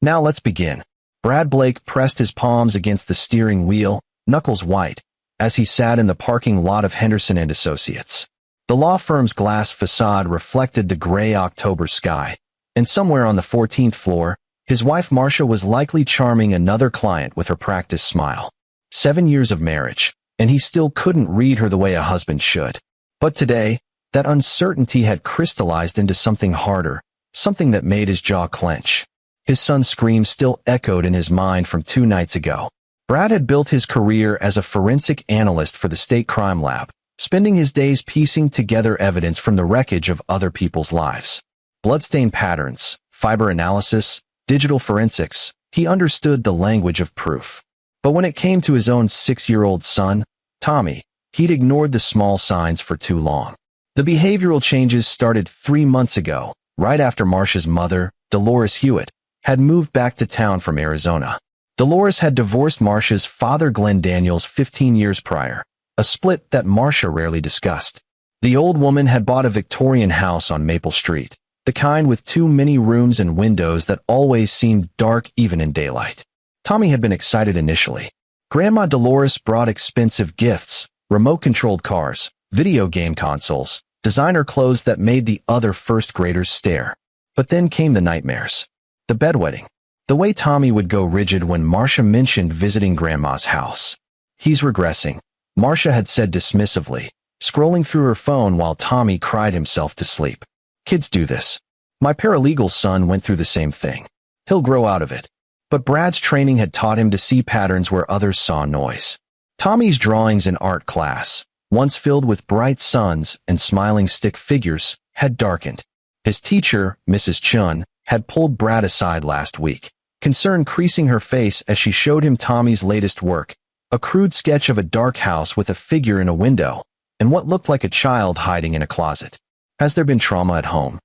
Now let's begin. Brad Blake pressed his palms against the steering wheel, knuckles white, as he sat in the parking lot of Henderson and Associates. The law firm's glass facade reflected the gray October sky, and somewhere on the 14th floor, his wife Marcia was likely charming another client with her practiced smile. 7 years of marriage, and he still couldn't read her the way a husband should. But today, that uncertainty had crystallized into something harder, something that made his jaw clench. His son's scream still echoed in his mind from 2 nights ago. Brad had built his career as a forensic analyst for the state crime lab, spending his days piecing together evidence from the wreckage of other people's lives. Bloodstain patterns, fiber analysis, digital forensics, he understood the language of proof. But when it came to his own 6-year-old son, Tommy, he'd ignored the small signs for too long. The behavioral changes started 3 months ago, right after Marcia's mother, Dolores Hewitt, had moved back to town from Arizona. Dolores had divorced Marcia's father Glenn Daniels 15 years prior, a split that Marcia rarely discussed. The old woman had bought a Victorian house on Maple Street, the kind with too many rooms and windows that always seemed dark even in daylight. Tommy had been excited initially. Grandma Dolores brought expensive gifts, remote-controlled cars, video game consoles, designer clothes that made the other first graders stare. But then came the nightmares. The bedwetting. The way Tommy would go rigid when Marcia mentioned visiting Grandma's house. "He's regressing," Marcia had said dismissively, scrolling through her phone while Tommy cried himself to sleep. "Kids do this. My paralegal son went through the same thing. He'll grow out of it." But Brad's training had taught him to see patterns where others saw noise. Tommy's drawings in art class, once filled with bright suns and smiling stick figures, had darkened. His teacher, Mrs. Chun, had pulled Brad aside last week, concern creasing her face as she showed him Tommy's latest work, a crude sketch of a dark house with a figure in a window, and what looked like a child hiding in a closet. "Has there been trauma at home?"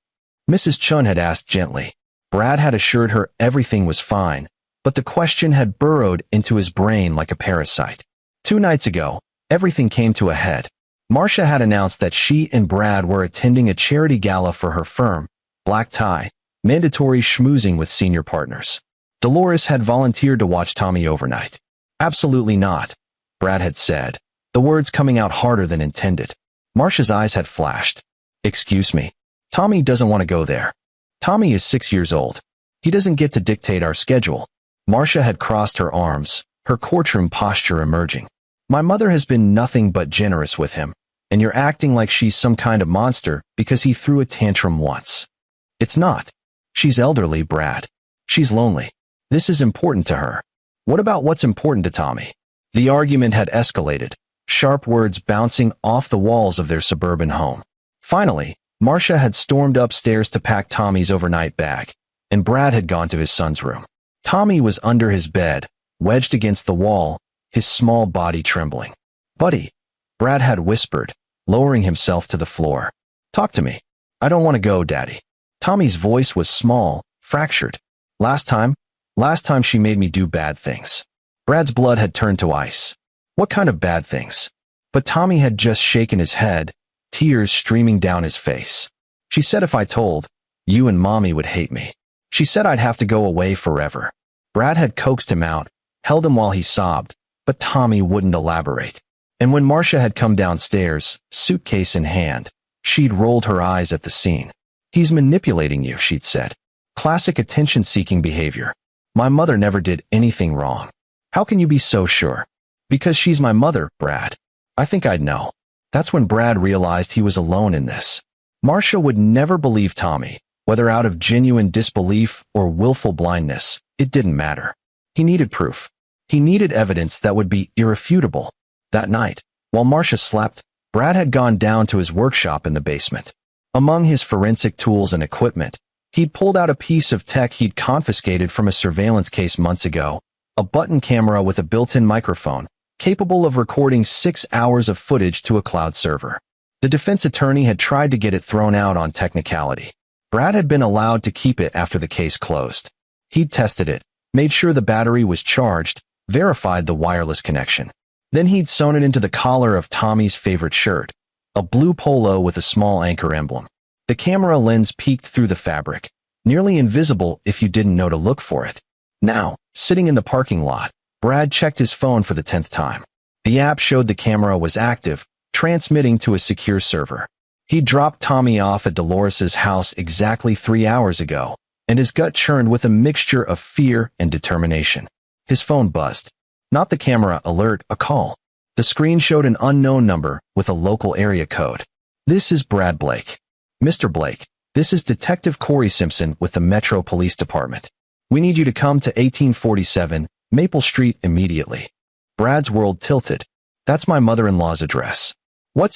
Mrs. Chun had asked gently. Brad had assured her everything was fine, but the question had burrowed into his brain like a parasite. 2 nights ago, everything came to a head. Marcia had announced that she and Brad were attending a charity gala for her firm, black tie, mandatory schmoozing with senior partners. Dolores had volunteered to watch Tommy overnight. "Absolutely not," Brad had said, the words coming out harder than intended. Marcia's eyes had flashed. "Excuse me. Tommy doesn't want to go there. Tommy is 6 years old. He doesn't get to dictate our schedule." Marcia had crossed her arms, her courtroom posture emerging. "My mother has been nothing but generous with him, and you're acting like she's some kind of monster because he threw a tantrum once. It's not. She's elderly, Brad. She's lonely. This is important to her. What about what's important to Tommy?" The argument had escalated, sharp words bouncing off the walls of their suburban home. Finally, Marcia had stormed upstairs to pack Tommy's overnight bag, and Brad had gone to his son's room. Tommy was under his bed, wedged against the wall, his small body trembling. "Buddy," Brad had whispered, lowering himself to the floor. "Talk to me. I don't want to go, Daddy." Tommy's voice was small, fractured. Last time she made me do bad things." Brad's blood had turned to ice. What kind of bad things? But Tommy had just shaken his head, tears streaming down his face. "She said if I told, you and Mommy would hate me. She said I'd have to go away forever." Brad had coaxed him out, held him while he sobbed, but Tommy wouldn't elaborate. And when Marcia had come downstairs, suitcase in hand, she'd rolled her eyes at the scene. "He's manipulating you," she'd said. "Classic attention-seeking behavior. My mother never did anything wrong." "How can you be so sure?" "Because she's my mother, Brad. I think I'd know." That's when Brad realized he was alone in this. Marcia would never believe Tommy, whether out of genuine disbelief or willful blindness. It didn't matter. He needed proof. He needed evidence that would be irrefutable. That night, while Marcia slept, Brad had gone down to his workshop in the basement. Among his forensic tools and equipment, he'd pulled out a piece of tech he'd confiscated from a surveillance case months ago, a button camera with a built-in microphone, capable of recording 6 hours of footage to a cloud server. The defense attorney had tried to get it thrown out on technicality. Brad had been allowed to keep it after the case closed. He'd tested it, made sure the battery was charged, verified the wireless connection. Then he'd sewn it into the collar of Tommy's favorite shirt, a blue polo with a small anchor emblem. The camera lens peeked through the fabric, nearly invisible if you didn't know to look for it. Now, sitting in the parking lot, Brad checked his phone for the 10th time. The app showed the camera was active, transmitting to a secure server. He dropped Tommy off at Dolores's house exactly 3 hours ago, and his gut churned with a mixture of fear and determination. His phone buzzed. Not the camera alert, a call. The screen showed an unknown number with a local area code. This is Brad Blake. Mr. Blake, this is Detective Corey Simpson with the Metro Police Department. We need you to come to 1847 Maple Street immediately. Brad's world tilted. That's my mother-in-law's address.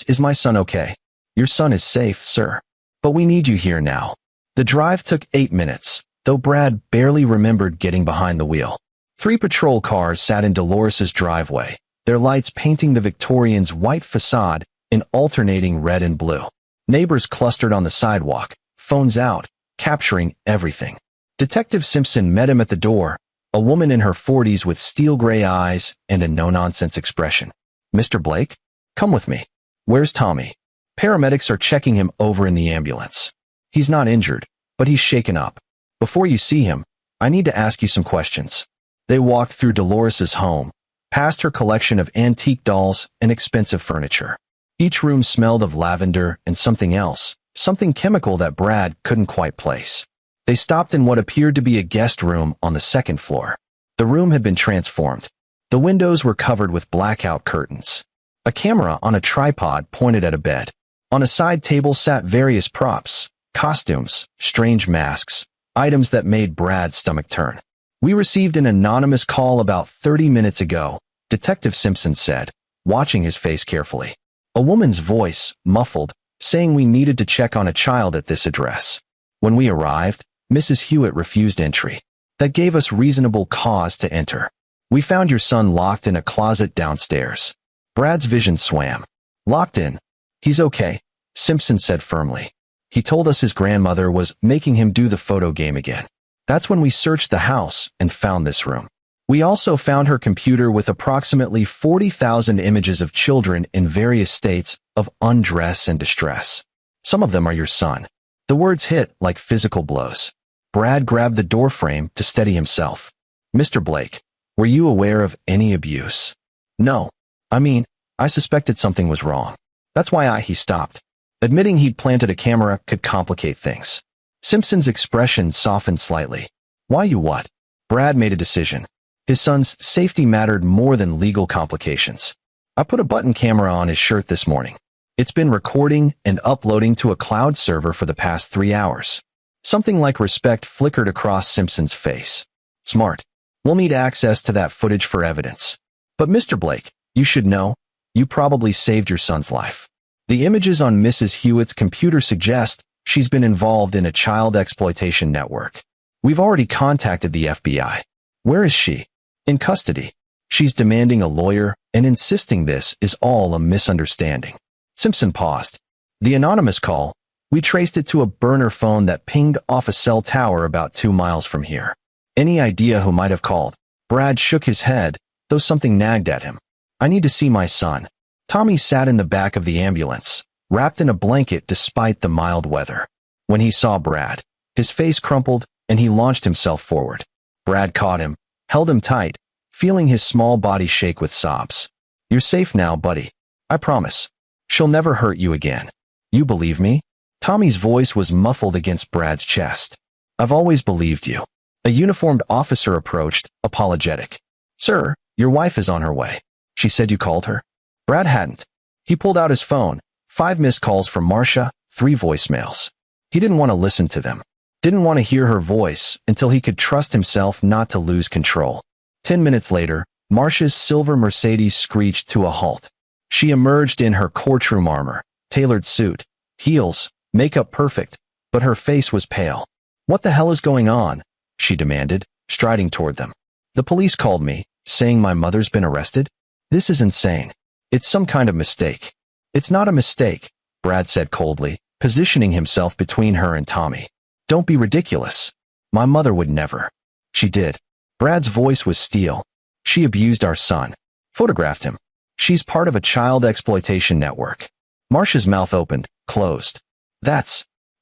Is my son okay? Your son is safe, sir. But we need you here now. The drive took 8 minutes, though Brad barely remembered getting behind the wheel. 3 patrol cars sat in Dolores's driveway, their lights painting the Victorian's white facade in alternating red and blue. Neighbors clustered on the sidewalk, phones out, capturing everything. Detective Simpson met him at the door, a woman in her 40s with steel gray eyes and a no-nonsense expression. Mr. Blake? Come with me. Where's Tommy? Paramedics are checking him over in the ambulance. He's not injured, but he's shaken up. Before you see him, I need to ask you some questions. They walked through Dolores's home, past her collection of antique dolls and expensive furniture. Each room smelled of lavender and something else, something chemical that Brad couldn't quite place. They stopped in what appeared to be a guest room on the 2nd floor. The room had been transformed. The windows were covered with blackout curtains. A camera on a tripod pointed at a bed. On a side table sat various props, costumes, strange masks, items that made Brad's stomach turn. We received an anonymous call about 30 minutes ago, Detective Simpson said, watching his face carefully. A woman's voice, muffled, saying we needed to check on a child at this address. When we arrived, Mrs. Hewitt refused entry. That gave us reasonable cause to enter. We found your son locked in a closet downstairs. Brad's vision swam. Locked in. He's okay, Simpson said firmly. He told us his grandmother was making him do the photo game again. That's when we searched the house and found this room. We also found her computer with approximately 40,000 images of children in various states of undress and distress. Some of them are your son. The words hit like physical blows. Brad grabbed the doorframe to steady himself. Mr. Blake, were you aware of any abuse? No. I suspected something was wrong. That's why he stopped. Admitting he'd planted a camera could complicate things. Simpson's expression softened slightly. Why you what? Brad made a decision. His son's safety mattered more than legal complications. I put a button camera on his shirt this morning. It's been recording and uploading to a cloud server for the past 3 hours. Something like respect flickered across Simpson's face. Smart. We'll need access to that footage for evidence. But Mr. Blake, you should know, you probably saved your son's life. The images on Mrs. Hewitt's computer suggest she's been involved in a child exploitation network. We've already contacted the FBI. Where is she? In custody. She's demanding a lawyer and insisting this is all a misunderstanding. Simpson paused. The anonymous call, we traced it to a burner phone that pinged off a cell tower about 2 miles from here. Any idea who might have called? Brad shook his head, though something nagged at him. I need to see my son. Tommy sat in the back of the ambulance, wrapped in a blanket despite the mild weather. When he saw Brad, his face crumpled and he launched himself forward. Brad caught him, held him tight, feeling his small body shake with sobs. You're safe now, buddy. I promise. She'll never hurt you again. You believe me? Tommy's voice was muffled against Brad's chest. I've always believed you. A uniformed officer approached, apologetic. Sir, your wife is on her way. She said you called her? Brad hadn't. He pulled out his phone. 5 missed calls from Marcia, 3 voicemails. He didn't want to listen to them. Didn't want to hear her voice until he could trust himself not to lose control. 10 minutes later, Marcia's silver Mercedes screeched to a halt. She emerged in her courtroom armor, tailored suit, heels, makeup perfect, but her face was pale. What the hell is going on? She demanded, striding toward them. The police called me, saying my mother's been arrested? This is insane. It's some kind of mistake. It's not a mistake, Brad said coldly, positioning himself between her and Tommy. Don't be ridiculous. My mother would never. She did. Brad's voice was steel. She abused our son. Photographed him. She's part of a child exploitation network. Marcia's mouth opened, closed.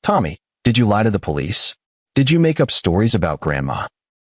Tommy, did you lie to the police? Did you make up stories about Grandma?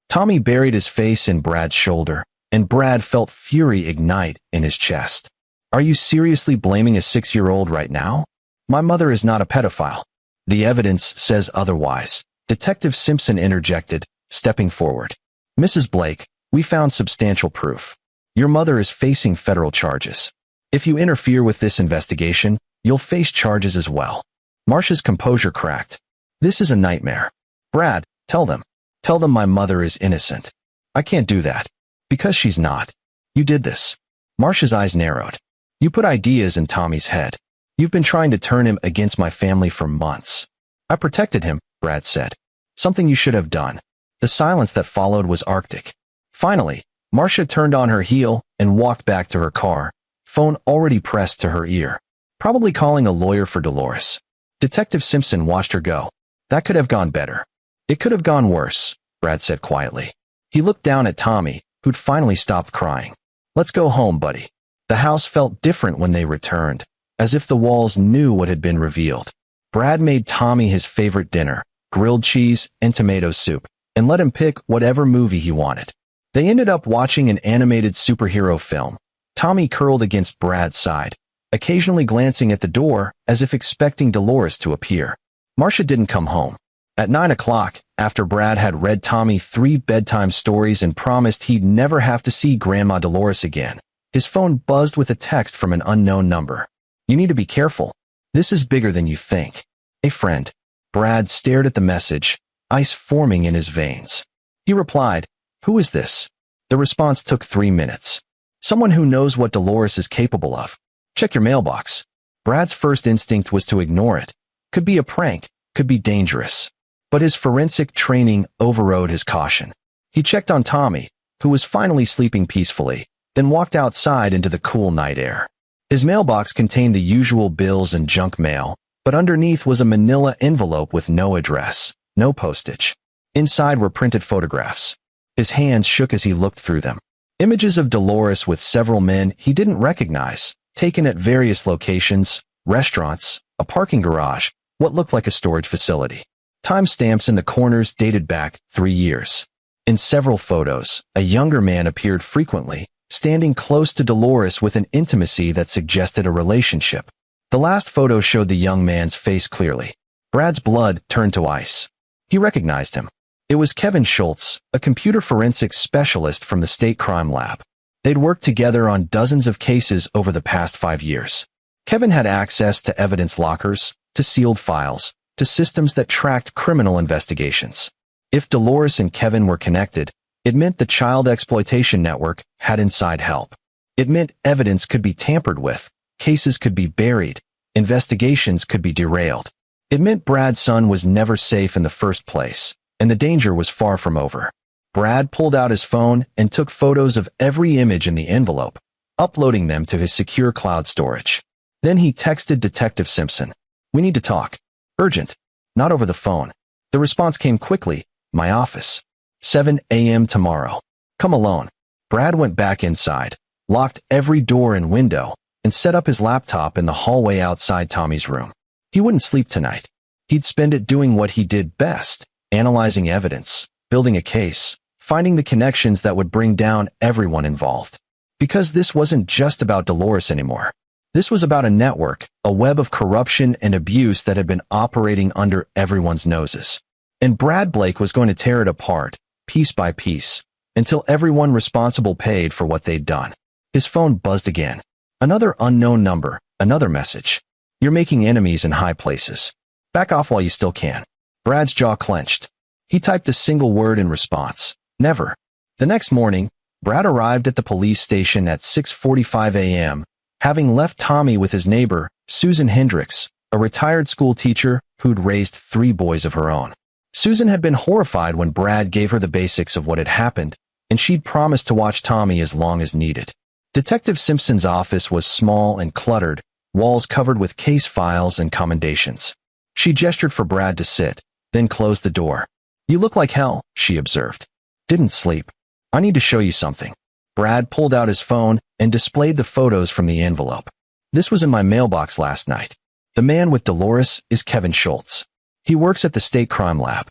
Tommy buried his face in Brad's shoulder, and Brad felt fury ignite in his chest. Are you seriously blaming a 6-year-old right now? My mother is not a pedophile. The evidence says otherwise. Detective Simpson interjected, stepping forward. Mrs. Blake, we found substantial proof. Your mother is facing federal charges. If you interfere with this investigation, you'll face charges as well. Marcia's composure cracked. This is a nightmare. Brad, tell them. Tell them my mother is innocent. I can't do that. Because she's not. You did this. Marcia's eyes narrowed. You put ideas in Tommy's head. You've been trying to turn him against my family for months. I protected him, Brad said. Something you should have done. The silence that followed was arctic. Finally, Marcia turned on her heel and walked back to her car, phone already pressed to her ear. Probably calling a lawyer for Dolores. Detective Simpson watched her go. That could have gone better. It could have gone worse, Brad said quietly. He looked down at Tommy, who'd finally stopped crying. Let's go home, buddy. The house felt different when they returned, as if the walls knew what had been revealed. Brad made Tommy his favorite dinner, grilled cheese and tomato soup, and let him pick whatever movie he wanted. They ended up watching an animated superhero film. Tommy curled against Brad's side, occasionally glancing at the door as if expecting Dolores to appear. Marcia didn't come home. At 9 o'clock, after Brad had read Tommy 3 bedtime stories and promised he'd never have to see Grandma Dolores again, his phone buzzed with a text from an unknown number. You need to be careful. This is bigger than you think. A friend. Brad stared at the message, ice forming in his veins. He replied, Who is this? The response took 3 minutes. Someone who knows what Dolores is capable of. Check your mailbox. Brad's first instinct was to ignore it. Could be a prank, could be dangerous. But his forensic training overrode his caution. He checked on Tommy, who was finally sleeping peacefully, then walked outside into the cool night air. His mailbox contained the usual bills and junk mail, but underneath was a manila envelope with no address, no postage. Inside were printed photographs. His hands shook as he looked through them. Images of Dolores with several men he didn't recognize, taken at various locations, restaurants, a parking garage, what looked like a storage facility. Timestamps in the corners dated back 3 years. In several photos, a younger man appeared frequently, standing close to Dolores with an intimacy that suggested a relationship. The last photo showed the young man's face clearly. Brad's blood turned to ice. He recognized him. It was Kevin Schultz, a computer forensics specialist from the state crime lab. They'd worked together on dozens of cases over the past 5 years. Kevin had access to evidence lockers, to sealed files, to systems that tracked criminal investigations. If Dolores and Kevin were connected, it meant the child exploitation network had inside help. It meant evidence could be tampered with, cases could be buried, investigations could be derailed. It meant Brad's son was never safe in the first place, and the danger was far from over. Brad pulled out his phone and took photos of every image in the envelope, uploading them to his secure cloud storage. Then he texted Detective Simpson. We need to talk. Urgent. Not over the phone. The response came quickly. My office. 7 a.m. tomorrow. Come alone. Brad went back inside, locked every door and window, and set up his laptop in the hallway outside Tommy's room. He wouldn't sleep tonight. He'd spend it doing what he did best, analyzing evidence, building a case, finding the connections that would bring down everyone involved. Because this wasn't just about Dolores anymore. This was about a network, a web of corruption and abuse that had been operating under everyone's noses. And Brad Blake was going to tear it apart, piece by piece, until everyone responsible paid for what they'd done. His phone buzzed again. Another unknown number, another message. You're making enemies in high places. Back off while you still can. Brad's jaw clenched. He typed a single word in response. Never. The next morning, Brad arrived at the police station at 6:45 a.m., having left Tommy with his neighbor, Susan Hendricks, a retired school teacher who'd raised 3 boys of her own. Susan had been horrified when Brad gave her the basics of what had happened, and she'd promised to watch Tommy as long as needed. Detective Simpson's office was small and cluttered, walls covered with case files and commendations. She gestured for Brad to sit, then closed the door. You look like hell, she observed. Didn't sleep. I need to show you something. Brad pulled out his phone and displayed the photos from the envelope. This was in my mailbox last night. The man with Dolores is Kevin Schultz. He works at the state crime lab.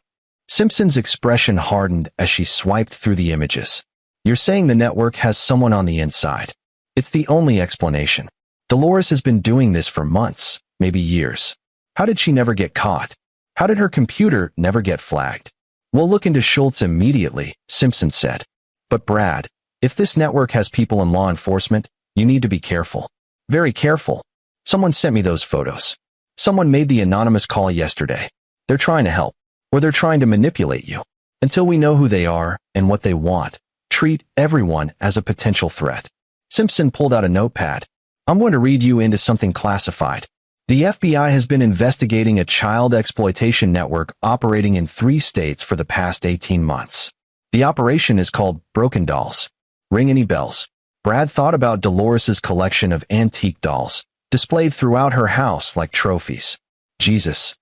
Simpson's expression hardened as she swiped through the images. You're saying the network has someone on the inside. It's the only explanation. Dolores has been doing this for months, maybe years. How did she never get caught? How did her computer never get flagged? We'll look into Schultz immediately, Simpson said. But Brad, if this network has people in law enforcement, you need to be careful. Very careful. Someone sent me those photos. Someone made the anonymous call yesterday. They're trying to help, or they're trying to manipulate you. Until we know who they are and what they want, treat everyone as a potential threat. Simpson pulled out a notepad. I'm going to read you into something classified. The FBI has been investigating a child exploitation network operating in 3 states for the past 18 months. The operation is called Broken Dolls. Ring any bells? Brad thought about Dolores's collection of antique dolls, displayed throughout her house like trophies. Jesus.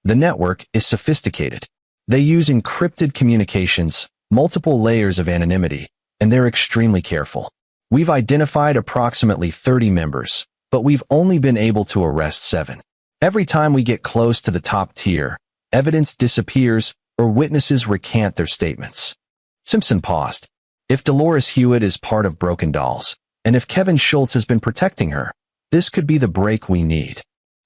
The network is sophisticated. They use encrypted communications, multiple layers of anonymity, and they're extremely careful. We've identified approximately 30 members, but we've only been able to arrest 7. Every time we get close to the top tier, evidence disappears or witnesses recant their statements. Simpson paused. If Dolores Hewitt is part of Broken Dolls, and if Kevin Schultz has been protecting her, this could be the break we need.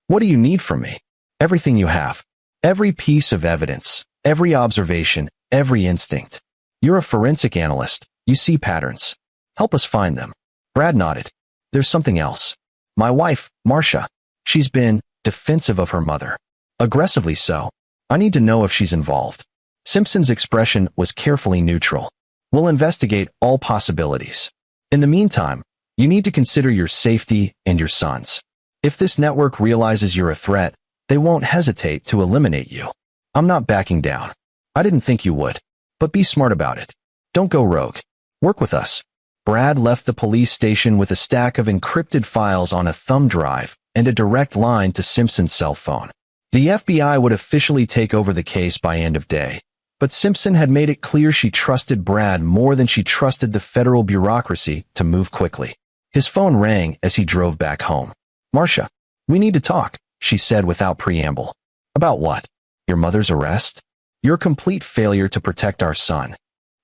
What do you need from me? Everything you have. Every piece of evidence, every observation, every instinct. You're a forensic analyst. You see patterns. Help us find them. Brad nodded. There's something else. My wife, Marcia. She's been defensive of her mother. Aggressively so. I need to know if she's involved. Simpson's expression was carefully neutral. We'll investigate all possibilities. In the meantime, you need to consider your safety and your son's. If this network realizes you're a threat, they won't hesitate to eliminate you. I'm not backing down. I didn't think you would. But be smart about it. Don't go rogue. Work with us. Brad left the police station with a stack of encrypted files on a thumb drive and a direct line to Simpson's cell phone. The FBI would officially take over the case by end of day, but Simpson had made it clear she trusted Brad more than she trusted the federal bureaucracy to move quickly. His phone rang as he drove back home. Marcia, we need to talk, she said without preamble. About what? Your mother's arrest? Your complete failure to protect our son.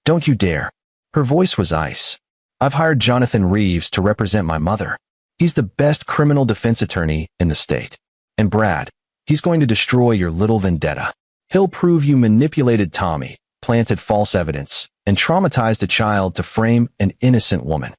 Don't you dare. Her voice was ice. I've hired Jonathan Reeves to represent my mother. He's the best criminal defense attorney in the state. And Brad, he's going to destroy your little vendetta. He'll prove you manipulated Tommy, planted false evidence, and traumatized a child to frame an innocent woman.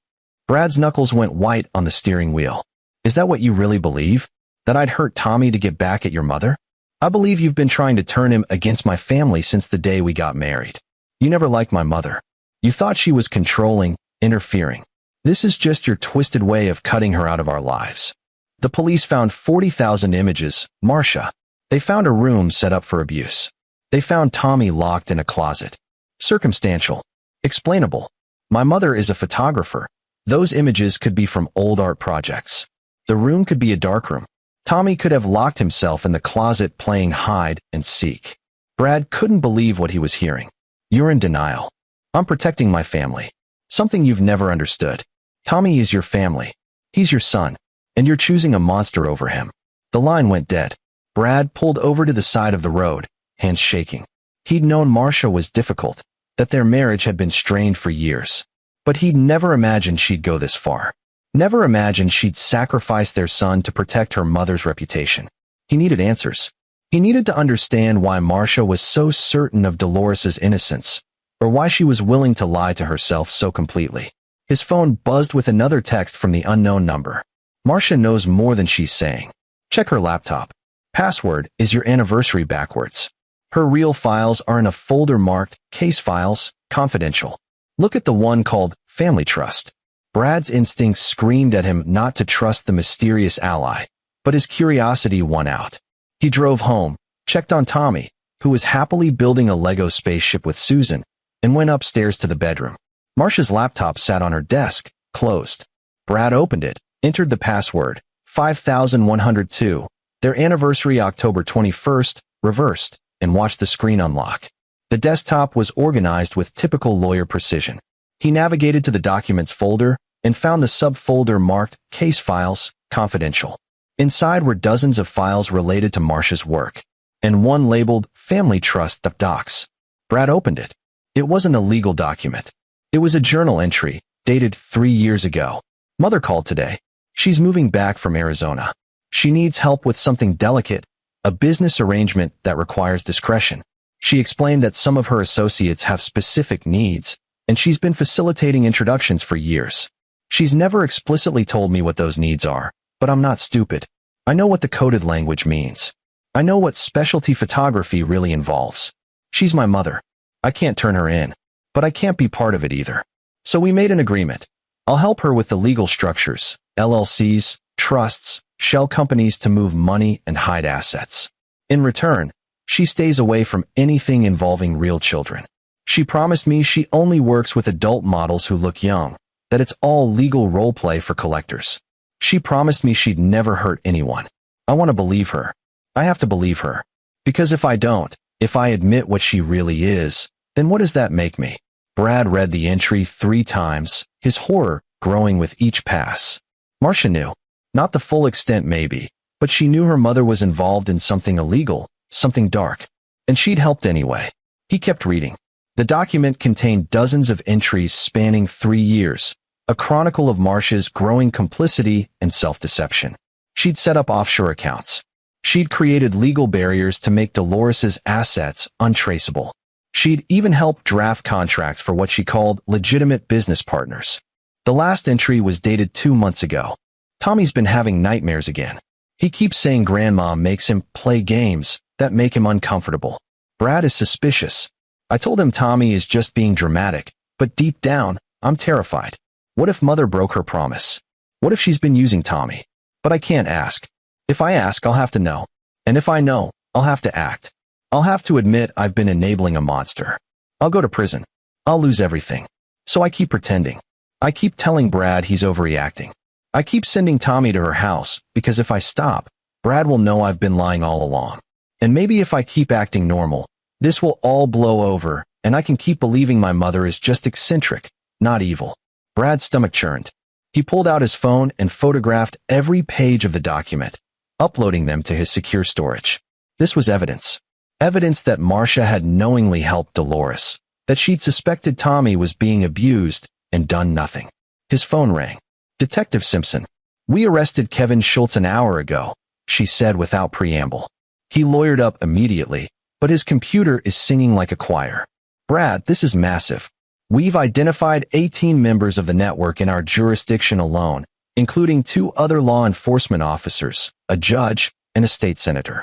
Brad's knuckles went white on the steering wheel. Is that what you really believe? That I'd hurt Tommy to get back at your mother? I believe you've been trying to turn him against my family since the day we got married. You never liked my mother. You thought she was controlling, interfering. This is just your twisted way of cutting her out of our lives. The police found 40,000 images, Marcia. They found a room set up for abuse. They found Tommy locked in a closet. Circumstantial. Explainable. My mother is a photographer. Those images could be from old art projects. The room could be a darkroom. Tommy could have locked himself in the closet playing hide and seek. Brad couldn't believe what he was hearing. You're in denial. I'm protecting my family. Something you've never understood. Tommy is your family. He's your son. And you're choosing a monster over him. The line went dead. Brad pulled over to the side of the road, hands shaking. He'd known Marcia was difficult, that their marriage had been strained for years. But he'd never imagined she'd go this far. Never imagined she'd sacrifice their son to protect her mother's reputation. He needed answers. He needed to understand why Marcia was so certain of Dolores's innocence, or why she was willing to lie to herself so completely. His phone buzzed with another text from the unknown number. Marcia knows more than she's saying. Check her laptop. Password is your anniversary backwards. Her real files are in a folder marked Case Files, Confidential. Look at the one called Family Trust. Brad's instincts screamed at him not to trust the mysterious ally, but his curiosity won out. He drove home, checked on Tommy, who was happily building a Lego spaceship with Susan, and went upstairs to the bedroom. Marcia's laptop sat on her desk, closed. Brad opened it, entered the password, 5102, their anniversary October 21st, reversed, and watched the screen unlock. The desktop was organized with typical lawyer precision. He navigated to the Documents folder and found the subfolder marked Case Files, Confidential. Inside were dozens of files related to Marcia's work, and one labeled Family Trust Docs. Brad opened it. It wasn't a legal document. It was a journal entry, dated 3 years ago. Mother called today. She's moving back from Arizona. She needs help with something delicate, a business arrangement that requires discretion. She explained that some of her associates have specific needs, and she's been facilitating introductions for years. She's never explicitly told me what those needs are, but I'm not stupid. I know what the coded language means. I know what specialty photography really involves. She's my mother. I can't turn her in, but I can't be part of it either. So we made an agreement. I'll help her with the legal structures, LLCs, trusts, shell companies to move money and hide assets. In return, she stays away from anything involving real children. She promised me she only works with adult models who look young, that it's all legal role play for collectors. She promised me she'd never hurt anyone. I want to believe her. I have to believe her. Because if I don't, if I admit what she really is, then what does that make me? Brad read the entry 3 times, his horror growing with each pass. Marcia knew. Not the full extent maybe, but she knew her mother was involved in something illegal, something dark. And she'd helped anyway. He kept reading. The document contained dozens of entries spanning 3 years, a chronicle of Marcia's growing complicity and self-deception. She'd set up offshore accounts. She'd created legal barriers to make Dolores's assets untraceable. She'd even helped draft contracts for what she called legitimate business partners. The last entry was dated 2 months ago. Tommy's been having nightmares again. He keeps saying Grandma makes him play games that make him uncomfortable. Brad is suspicious. I told him Tommy is just being dramatic, but deep down, I'm terrified. What if Mother broke her promise? What if she's been using Tommy? But I can't ask. If I ask, I'll have to know. And if I know, I'll have to act. I'll have to admit I've been enabling a monster. I'll go to prison. I'll lose everything. So I keep pretending. I keep telling Brad he's overreacting. I keep sending Tommy to her house, because if I stop, Brad will know I've been lying all along. And maybe if I keep acting normal, this will all blow over, and I can keep believing my mother is just eccentric, not evil. Brad's stomach churned. He pulled out his phone and photographed every page of the document, uploading them to his secure storage. This was evidence. Evidence that Marcia had knowingly helped Dolores, that she'd suspected Tommy was being abused and done nothing. His phone rang. Detective Simpson. We arrested Kevin Schultz an hour ago, she said without preamble. He lawyered up immediately, but his computer is singing like a choir. Brad, this is massive. We've identified 18 members of the network in our jurisdiction alone, including 2 other law enforcement officers, a judge, and a state senator.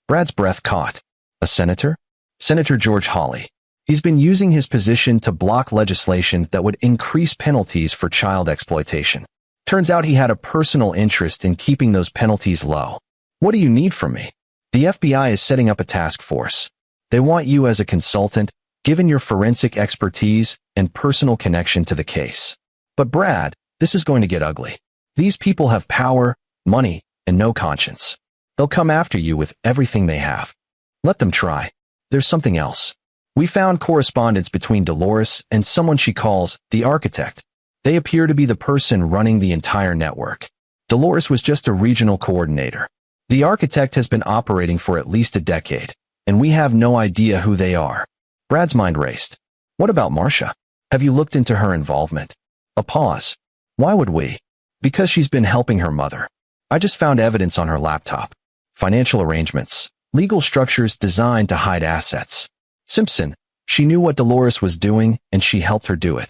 Brad's breath caught. A senator? Senator George Hawley. He's been using his position to block legislation that would increase penalties for child exploitation. Turns out he had a personal interest in keeping those penalties low. What do you need from me? The FBI is setting up a task force. They want you as a consultant, given your forensic expertise and personal connection to the case. But Brad, this is going to get ugly. These people have power, money, and no conscience. They'll come after you with everything they have. Let them try. There's something else. We found correspondence between Dolores and someone she calls the architect. They appear to be the person running the entire network. Dolores was just a regional coordinator. The architect has been operating for at least a decade, and we have no idea who they are. Brad's mind raced. What about Marcia? Have you looked into her involvement? A pause. Why would we? Because she's been helping her mother. I just found evidence on her laptop. Financial arrangements. Legal structures designed to hide assets. Simpson, she knew what Dolores was doing, and she helped her do it.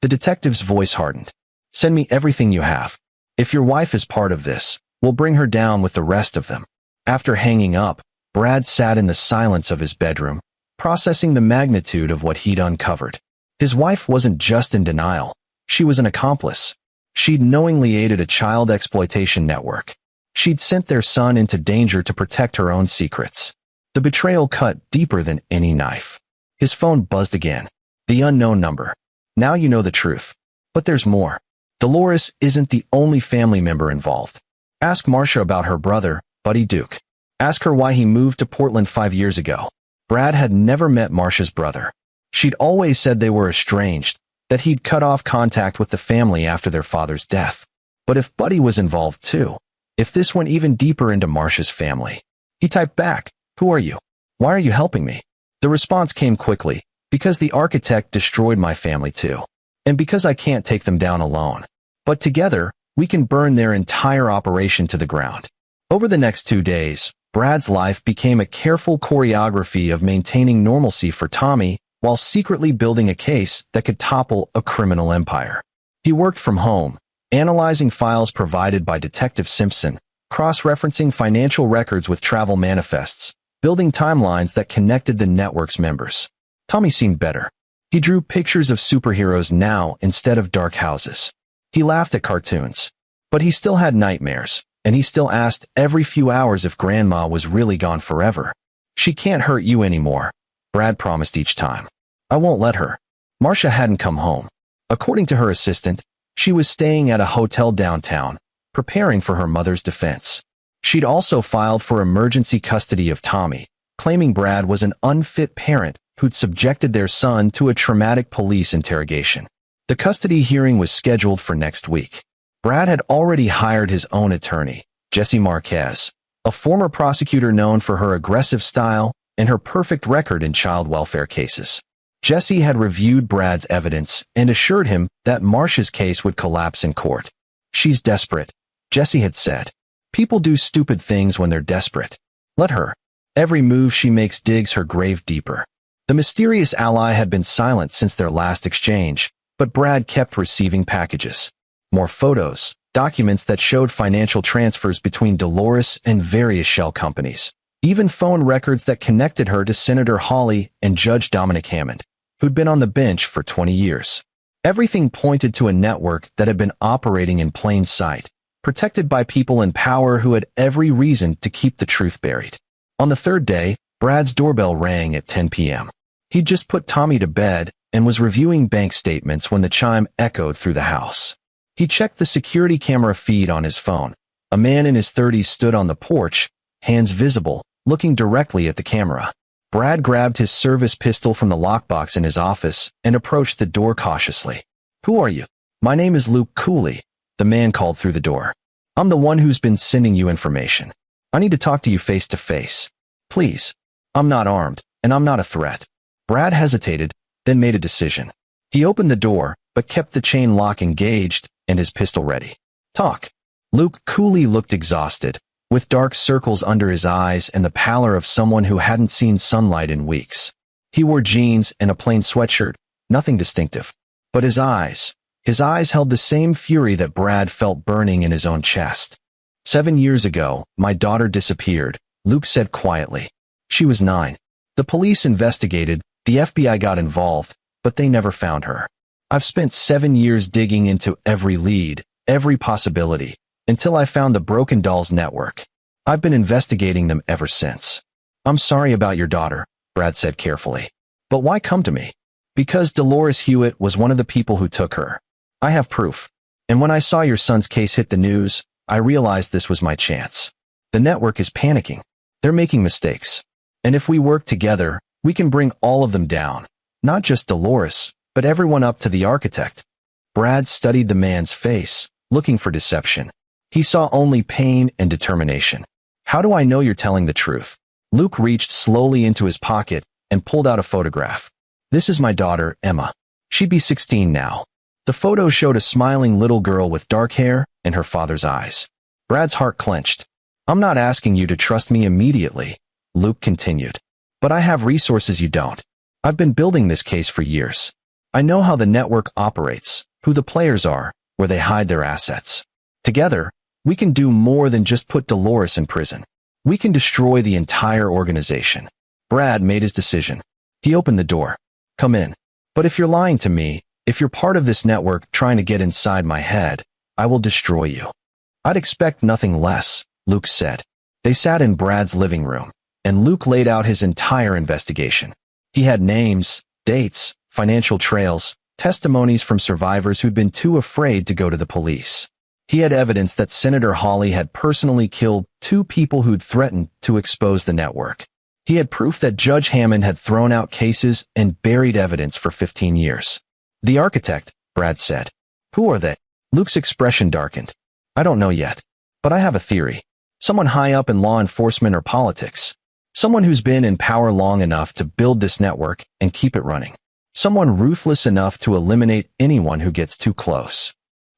The detective's voice hardened. Send me everything you have. If your wife is part of this, we'll bring her down with the rest of them. After hanging up, Brad sat in the silence of his bedroom, processing the magnitude of what he'd uncovered. His wife wasn't just in denial. She was an accomplice. She'd knowingly aided a child exploitation network. She'd sent their son into danger to protect her own secrets. The betrayal cut deeper than any knife. His phone buzzed again. The unknown number. Now you know the truth. But there's more. Dolores isn't the only family member involved. Ask Marcia about her brother, Buddy Duke. Ask her why he moved to Portland 5 years ago. Brad had never met Marcia's brother. She'd always said they were estranged, that he'd cut off contact with the family after their father's death. But if Buddy was involved too, if this went even deeper into Marcia's family. He typed back, "Who are you? Why are you helping me?" The response came quickly, Because the architect destroyed my family too. And because I can't take them down alone. But together, we can burn their entire operation to the ground. Over the next 2 days, Brad's life became a careful choreography of maintaining normalcy for Tommy while secretly building a case that could topple a criminal empire. He worked from home, analyzing files provided by Detective Simpson, cross-referencing financial records with travel manifests, building timelines that connected the network's members. Tommy seemed better. He drew pictures of superheroes now instead of dark houses. He laughed at cartoons. But he still had nightmares, and he still asked every few hours if Grandma was really gone forever. She can't hurt you anymore, Brad promised each time. I won't let her. Marcia hadn't come home. According to her assistant, she was staying at a hotel downtown, preparing for her mother's defense. She'd also filed for emergency custody of Tommy, claiming Brad was an unfit parent who'd subjected their son to a traumatic police interrogation. The custody hearing was scheduled for next week. Brad had already hired his own attorney, Jessie Marquez, a former prosecutor known for her aggressive style and her perfect record in child welfare cases. Jessie had reviewed Brad's evidence and assured him that Marcia's case would collapse in court. She's desperate, Jessie had said. People do stupid things when they're desperate. Let her. Every move she makes digs her grave deeper. The mysterious ally had been silent since their last exchange, but Brad kept receiving packages. More photos, documents that showed financial transfers between Dolores and various shell companies. Even phone records that connected her to Senator Hawley and Judge Dominic Hammond, who'd been on the bench for 20 years. Everything pointed to a network that had been operating in plain sight, protected by people in power who had every reason to keep the truth buried. On the third day, Brad's doorbell rang at 10 p.m. He'd just put Tommy to bed and was reviewing bank statements when the chime echoed through the house. He checked the security camera feed on his phone. A man in his 30s stood on the porch, hands visible, looking directly at the camera. Brad grabbed his service pistol from the lockbox in his office and approached the door cautiously. Who are you? My name is Luke Cooley, the man called through the door. I'm the one who's been sending you information. I need to talk to you face to face. Please. I'm not armed, and I'm not a threat. Brad hesitated, then made a decision. He opened the door, but kept the chain lock engaged and his pistol ready. Talk. Luke Cooley looked exhausted, with dark circles under his eyes and the pallor of someone who hadn't seen sunlight in weeks. He wore jeans and a plain sweatshirt, nothing distinctive. But his eyes held the same fury that Brad felt burning in his own chest. 7 years ago, my daughter disappeared, Luke said quietly. She was 9. The police investigated, the FBI got involved, but they never found her. I've spent 7 years digging into every lead, every possibility, until I found the Broken Dolls Network. I've been investigating them ever since. I'm sorry about your daughter, Brad said carefully. But why come to me? Because Dolores Hewitt was one of the people who took her. I have proof. And when I saw your son's case hit the news, I realized this was my chance. The network is panicking. They're making mistakes. And if we work together, we can bring all of them down. Not just Dolores, but everyone up to the architect. Brad studied the man's face, looking for deception. He saw only pain and determination. How do I know you're telling the truth? Luke reached slowly into his pocket and pulled out a photograph. This is my daughter, Emma. She'd be 16 now. The photo showed a smiling little girl with dark hair and her father's eyes. Brad's heart clenched. I'm not asking you to trust me immediately, Luke continued. But I have resources you don't. I've been building this case for years. I know how the network operates, who the players are, where they hide their assets. Together, we can do more than just put Dolores in prison. We can destroy the entire organization. Brad made his decision. He opened the door. Come in. But if you're lying to me, if you're part of this network trying to get inside my head, I will destroy you. I'd expect nothing less, Luke said. They sat in Brad's living room, and Luke laid out his entire investigation. He had names, dates, financial trails, testimonies from survivors who'd been too afraid to go to the police. He had evidence that Senator Hawley had personally killed 2 people who'd threatened to expose the network. He had proof that Judge Hammond had thrown out cases and buried evidence for 15 years. The architect, Brad said. Who are they? Luke's expression darkened. I don't know yet. But I have a theory. Someone high up in law enforcement or politics. Someone who's been in power long enough to build this network and keep it running. Someone ruthless enough to eliminate anyone who gets too close.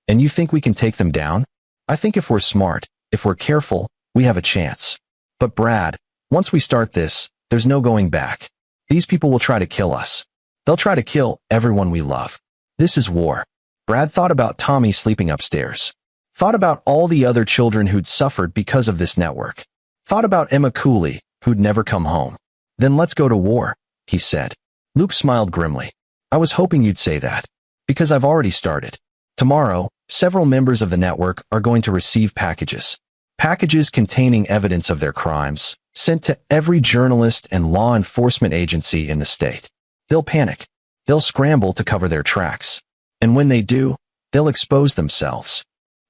And you think we can take them down? I think if we're smart, if we're careful, we have a chance. But Brad, once we start this, there's no going back. These people will try to kill us. They'll try to kill everyone we love. This is war. Brad thought about Tommy sleeping upstairs. Thought about all the other children who'd suffered because of this network. Thought about Emma Cooley, who'd never come home. Then let's go to war, he said. Luke smiled grimly. I was hoping you'd say that. Because I've already started. Tomorrow, several members of the network are going to receive packages. Packages containing evidence of their crimes, sent to every journalist and law enforcement agency in the state. They'll panic. They'll scramble to cover their tracks. And when they do, they'll expose themselves.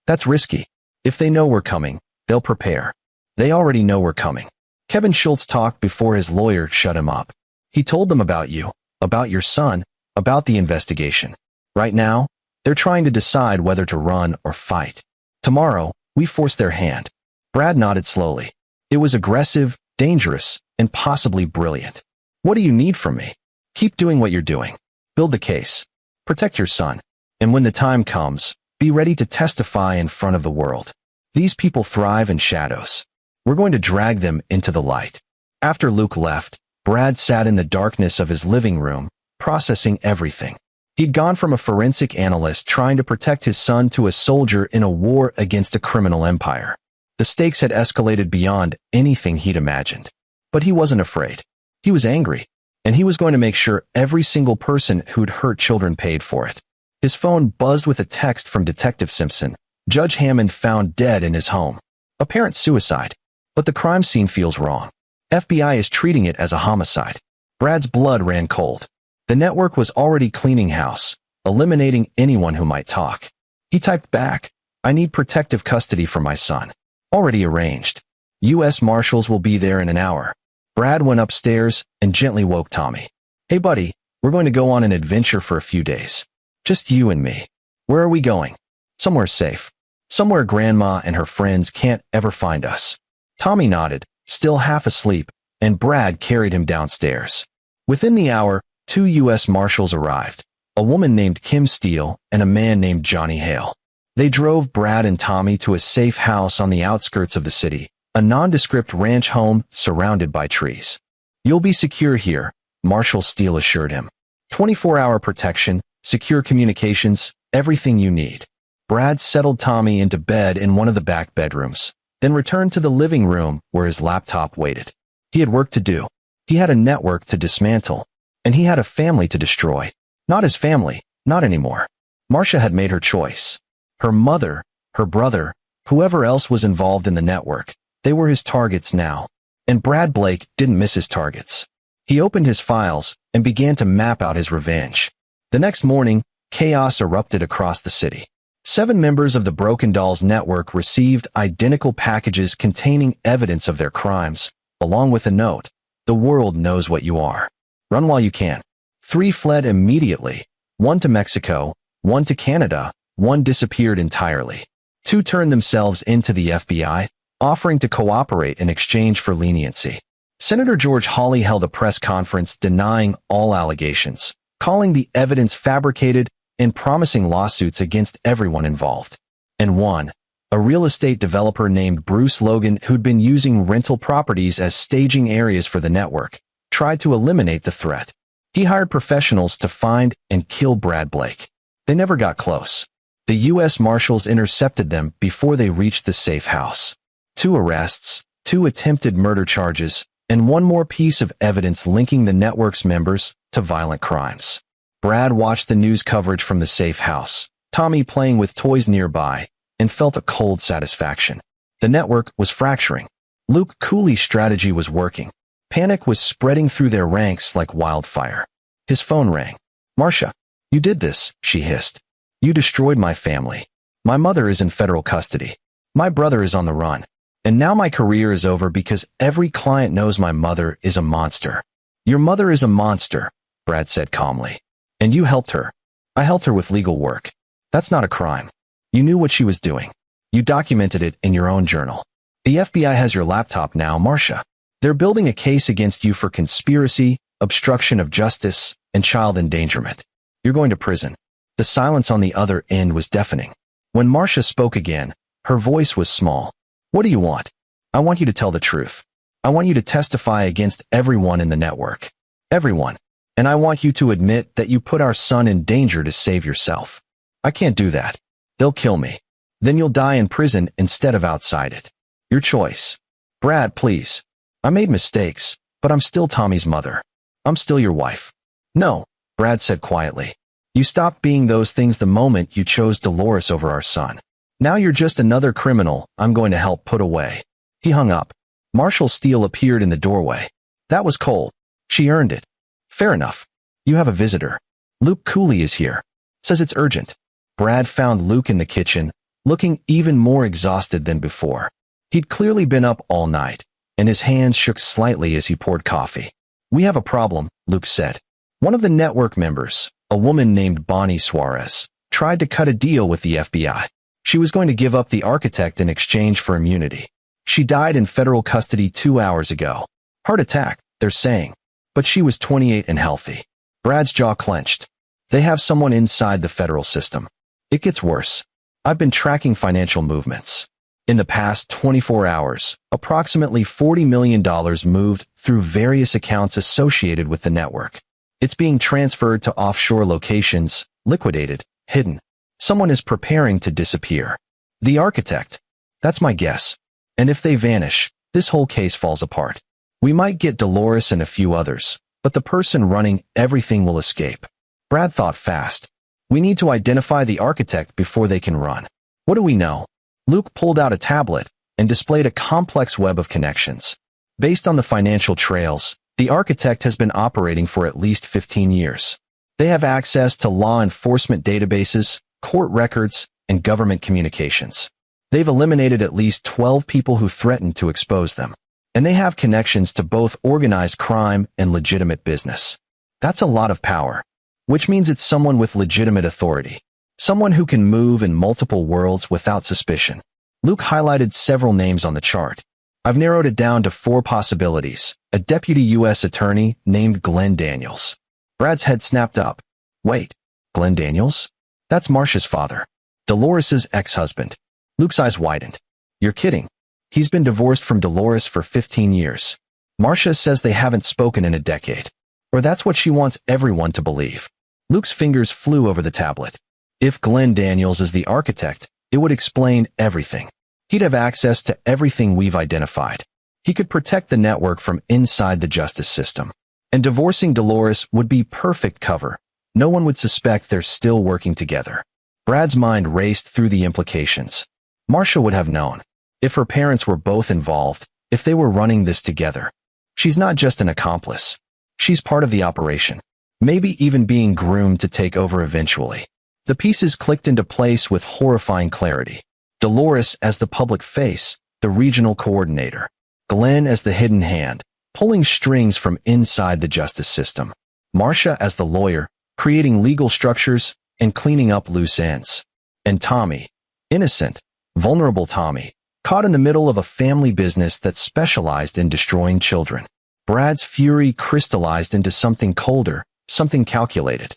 That's risky. If they know we're coming, they'll prepare. They already know we're coming. Kevin Schultz talked before his lawyer shut him up. He told them about you, about your son, about the investigation. Right now, they're trying to decide whether to run or fight. Tomorrow, we force their hand. Brad nodded slowly. It was aggressive, dangerous, and possibly brilliant. What do you need from me? Keep doing what you're doing. Build the case. Protect your son. And when the time comes, be ready to testify in front of the world. These people thrive in shadows. We're going to drag them into the light. After Luke left, Brad sat in the darkness of his living room, processing everything. He'd gone from a forensic analyst trying to protect his son to a soldier in a war against a criminal empire. The stakes had escalated beyond anything he'd imagined. But he wasn't afraid. He was angry, and he was going to make sure every single person who'd hurt children paid for it. His phone buzzed with a text from Detective Simpson. Judge Hammond found dead in his home. Apparent suicide. But the crime scene feels wrong. FBI is treating it as a homicide. Brad's blood ran cold. The network was already cleaning house, eliminating anyone who might talk. He typed back, I need protective custody for my son. Already arranged. U.S. Marshals will be there in an hour. Brad went upstairs and gently woke Tommy. Hey buddy, we're going to go on an adventure for a few days. Just you and me. Where are we going? Somewhere safe. Somewhere Grandma and her friends can't ever find us. Tommy nodded, still half asleep, and Brad carried him downstairs. Within the hour, 2 U.S. Marshals arrived, a woman named Kim Steele and a man named Johnny Hale. They drove Brad and Tommy to a safe house on the outskirts of the city, a nondescript ranch home surrounded by trees. You'll be secure here, Marshal Steele assured him. 24-hour protection, secure communications, everything you need. Brad settled Tommy into bed in one of the back bedrooms, then returned to the living room where his laptop waited. He had work to do. He had a network to dismantle, and he had a family to destroy. Not his family, not anymore. Marcia had made her choice. Her mother, her brother, whoever else was involved in the network, they were his targets now. And Brad Blake didn't miss his targets. He opened his files and began to map out his revenge. The next morning, chaos erupted across the city. 7 members of the Broken Dolls network received identical packages containing evidence of their crimes, along with a note, the world knows what you are. Run while you can. 3 fled immediately, 1 to Mexico, 1 to Canada, 1 disappeared entirely. 2 turned themselves into the FBI, offering to cooperate in exchange for leniency. Senator George Hawley held a press conference denying all allegations, calling the evidence fabricated and promising lawsuits against everyone involved. And 1, a real estate developer named Bruce Logan who'd been using rental properties as staging areas for the network, tried to eliminate the threat. He hired professionals to find and kill Brad Blake. They never got close. The U.S. Marshals intercepted them before they reached the safe house. 2 arrests, 2 attempted murder charges, and 1 more piece of evidence linking the network's members to violent crimes. Brad watched the news coverage from the safe house, Tommy playing with toys nearby, and felt a cold satisfaction. The network was fracturing. Luke Cooley's strategy was working. Panic was spreading through their ranks like wildfire. His phone rang. Marcia, you did this, she hissed. You destroyed my family. My mother is in federal custody. My brother is on the run. And now my career is over because every client knows my mother is a monster. Your mother is a monster, Brad said calmly. And you helped her. I helped her with legal work. That's not a crime. You knew what she was doing. You documented it in your own journal. The FBI has your laptop now, Marcia. They're building a case against you for conspiracy, obstruction of justice, and child endangerment. You're going to prison." The silence on the other end was deafening. When Marcia spoke again, her voice was small. "What do you want?" "I want you to tell the truth. I want you to testify against everyone in the network. Everyone. And I want you to admit that you put our son in danger to save yourself." "I can't do that. They'll kill me. Then you'll die in prison instead of outside it. Your choice." "Brad, please. I made mistakes, but I'm still Tommy's mother. I'm still your wife." "No," Brad said quietly. "You stopped being those things the moment you chose Dolores over our son. Now you're just another criminal I'm going to help put away." He hung up. Marshall Steele appeared in the doorway. "That was cold. She earned it." "Fair enough. You have a visitor. Luke Cooley is here. Says it's urgent." Brad found Luke in the kitchen, looking even more exhausted than before. He'd clearly been up all night, and his hands shook slightly as he poured coffee. "We have a problem," Luke said. "One of the network members, a woman named Bonnie Suarez, tried to cut a deal with the FBI. She was going to give up the architect in exchange for immunity. She died in federal custody 2 hours ago. Heart attack, they're saying. But she was 28 and healthy." Brad's jaw clenched. "They have someone inside the federal system. It gets worse. I've been tracking financial movements. In the past 24 hours, approximately $40 million moved through various accounts associated with the network. It's being transferred to offshore locations, liquidated, hidden. Someone is preparing to disappear. The architect. That's my guess. And if they vanish, this whole case falls apart. We might get Dolores and a few others, but the person running everything will escape." Brad thought fast. "We need to identify the architect before they can run. What do we know?" Luke pulled out a tablet and displayed a complex web of connections. Based on the financial trails, the architect has been operating for at least 15 years. They have access to law enforcement databases, court records, and government communications. They've eliminated at least 12 people who threatened to expose them. And they have connections to both organized crime and legitimate business. That's a lot of power, which means it's someone with legitimate authority. Someone who can move in multiple worlds without suspicion. Luke highlighted several names on the chart. "I've narrowed it down to 4 possibilities. A deputy U.S. attorney named Glenn Daniels." Brad's head snapped up. "Wait, Glenn Daniels? That's Marcia's father. Dolores's ex-husband." Luke's eyes widened. "You're kidding. He's been divorced from Dolores for 15 years. Marcia says they haven't spoken in a decade. Or that's what she wants everyone to believe." Luke's fingers flew over the tablet. If Glenn Daniels is the architect, it would explain everything. He'd have access to everything we've identified. He could protect the network from inside the justice system. And divorcing Dolores would be perfect cover. No one would suspect they're still working together. Brad's mind raced through the implications. Marcia would have known. If her parents were both involved, if they were running this together. She's not just an accomplice. She's part of the operation. Maybe even being groomed to take over eventually. The pieces clicked into place with horrifying clarity. Dolores as the public face, the regional coordinator. Glenn as the hidden hand, pulling strings from inside the justice system. Marcia as the lawyer, creating legal structures and cleaning up loose ends. And Tommy, innocent, vulnerable Tommy, caught in the middle of a family business that specialized in destroying children. Brad's fury crystallized into something colder, something calculated.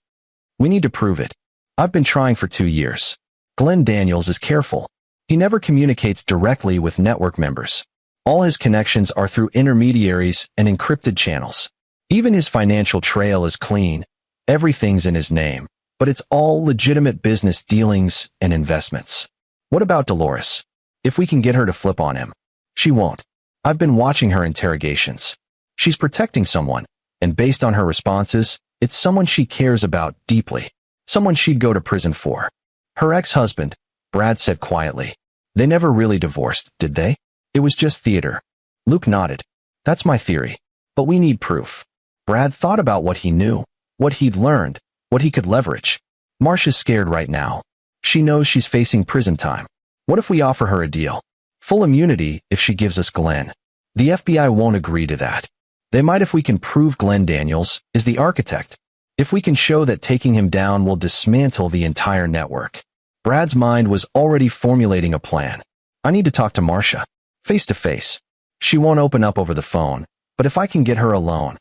"We need to prove it. I've been trying for 2 years. Glenn Daniels is careful. He never communicates directly with network members. All his connections are through intermediaries and encrypted channels. Even his financial trail is clean. Everything's in his name, but it's all legitimate business dealings and investments. What about Dolores? If we can get her to flip on him." "She won't. I've been watching her interrogations. She's protecting someone, and based on her responses, it's someone she cares about deeply. Someone she'd go to prison for." "Her ex-husband," Brad said quietly. "They never really divorced, did they? It was just theater." Luke nodded. "That's my theory. But we need proof." Brad thought about what he knew, what he'd learned, what he could leverage. Marcia's scared right now. She knows she's facing prison time. What if we offer her a deal? Full immunity if she gives us Glenn. The FBI won't agree to that. They might if we can prove Glenn Daniels is the architect. If we can show that taking him down will dismantle the entire network. Brad's mind was already formulating a plan. "I need to talk to Marcia. Face to face. She won't open up over the phone, But if I can get her alone,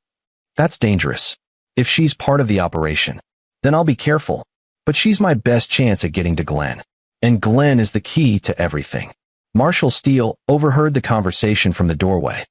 that's dangerous. If she's part of the operation, then I'll be careful. But she's my best chance at getting to Glenn. And Glenn is the key to everything. Marshall Steele overheard the conversation from the doorway.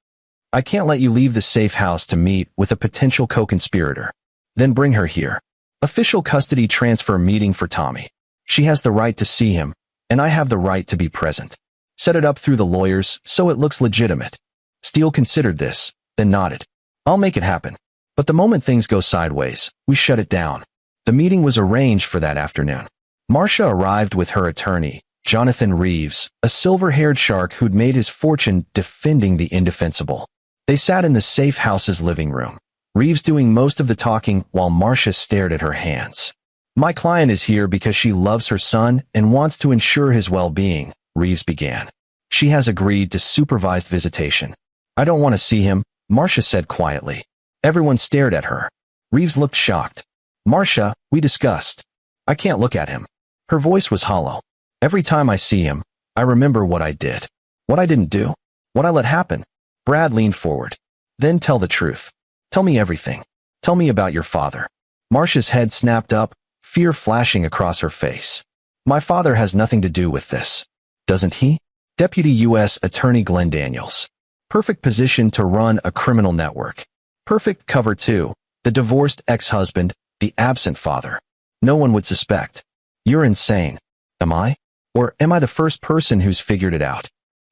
I can't let you leave the safe house to meet with a potential co-conspirator. Then bring her here. Official custody transfer meeting for Tommy. She has the right to see him, and I have the right to be present. Set it up through the lawyers so it looks legitimate. Steele considered this, then nodded. I'll make it happen. But the moment things go sideways, we shut it down. The meeting was arranged for that afternoon. Marcia arrived with her attorney, Jonathan Reeves, a silver-haired shark who'd made his fortune defending the indefensible. They sat in the safe house's living room, Reeves doing most of the talking while Marcia stared at her hands. My client is here because she loves her son and wants to ensure his well-being, Reeves began. She has agreed to supervised visitation. I don't want to see him, Marcia said quietly. Everyone stared at her. Reeves looked shocked. Marcia, we discussed. I can't look at him. Her voice was hollow. Every time I see him, I remember what I did. What I didn't do. What I let happen. Brad leaned forward. Then tell the truth. Tell me everything. Tell me about your father. Marcia's head snapped up, fear flashing across her face. My father has nothing to do with this. Doesn't he? Deputy U.S. Attorney Glenn Daniels. Perfect position to run a criminal network. Perfect cover too. The divorced ex-husband, the absent father. No one would suspect. You're insane. Am I? Or am I the first person who's figured it out?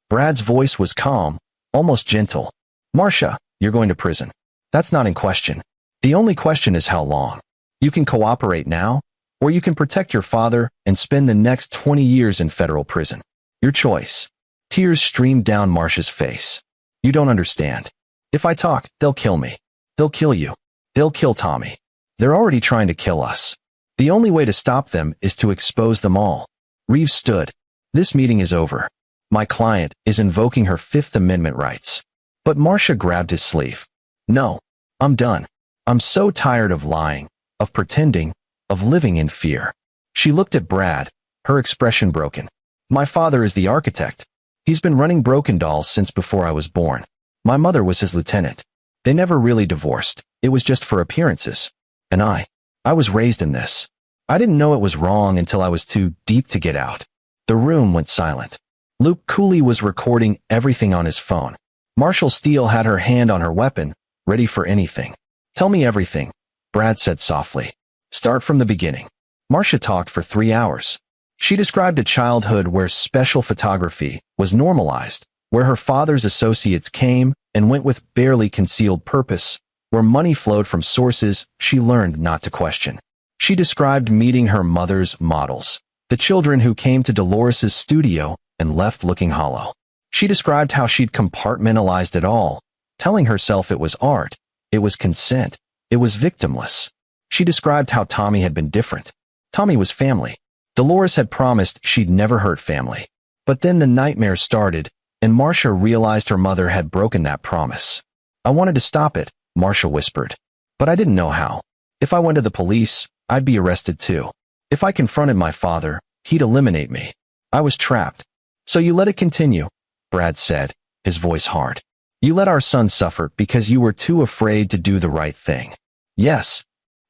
Brad's voice was calm, almost gentle. Marcia, you're going to prison. That's not in question. The only question is how long. You can cooperate now, or you can protect your father and spend the next 20 years in federal prison. Your choice. Tears streamed down Marcia's face. You don't understand. If I talk, they'll kill me. They'll kill you. They'll kill Tommy. They're already trying to kill us. The only way to stop them is to expose them all. Reeves stood. This meeting is over. My client is invoking her Fifth Amendment rights. But Marcia grabbed his sleeve. No, I'm done. I'm so tired of lying, of pretending, of living in fear. She looked at Brad, her expression broken. My father is the architect. He's been running Broken Dolls since before I was born. My mother was his lieutenant. They never really divorced. It was just for appearances. And I was raised in this. I didn't know it was wrong until I was too deep to get out. The room went silent. Luke Cooley was recording everything on his phone. Marshall Steele had her hand on her weapon, ready for anything. Tell me everything, Brad said softly. Start from the beginning. Marcia talked for 3 hours. She described a childhood where special photography was normalized, where her father's associates came and went with barely concealed purpose, where money flowed from sources she learned not to question. She described meeting her mother's models, the children who came to Dolores's studio and left looking hollow. She described how she'd compartmentalized it all, telling herself it was art, it was consent, it was victimless. She described how Tommy had been different. Tommy was family. Dolores had promised she'd never hurt family. But then the nightmare started, and Marcia realized her mother had broken that promise. I wanted to stop it, Marcia whispered. But I didn't know how. If I went to the police, I'd be arrested too. If I confronted my father, he'd eliminate me. I was trapped. So you let it continue, Brad said, his voice hard. You let our son suffer because you were too afraid to do the right thing. Yes.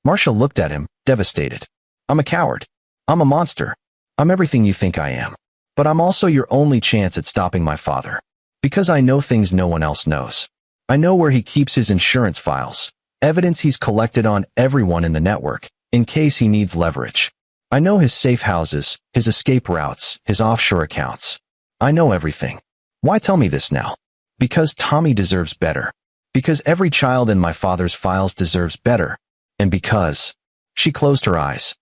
Marcia looked at him, devastated. I'm a coward. I'm a monster. I'm everything you think I am. But I'm also your only chance at stopping my father. Because I know things no one else knows. I know where he keeps his insurance files, evidence he's collected on everyone in the network, in case he needs leverage. I know his safe houses, his escape routes, his offshore accounts. I know everything. Why tell me this now? Because Tommy deserves better. Because every child in my father's files deserves better. And because... She closed her eyes.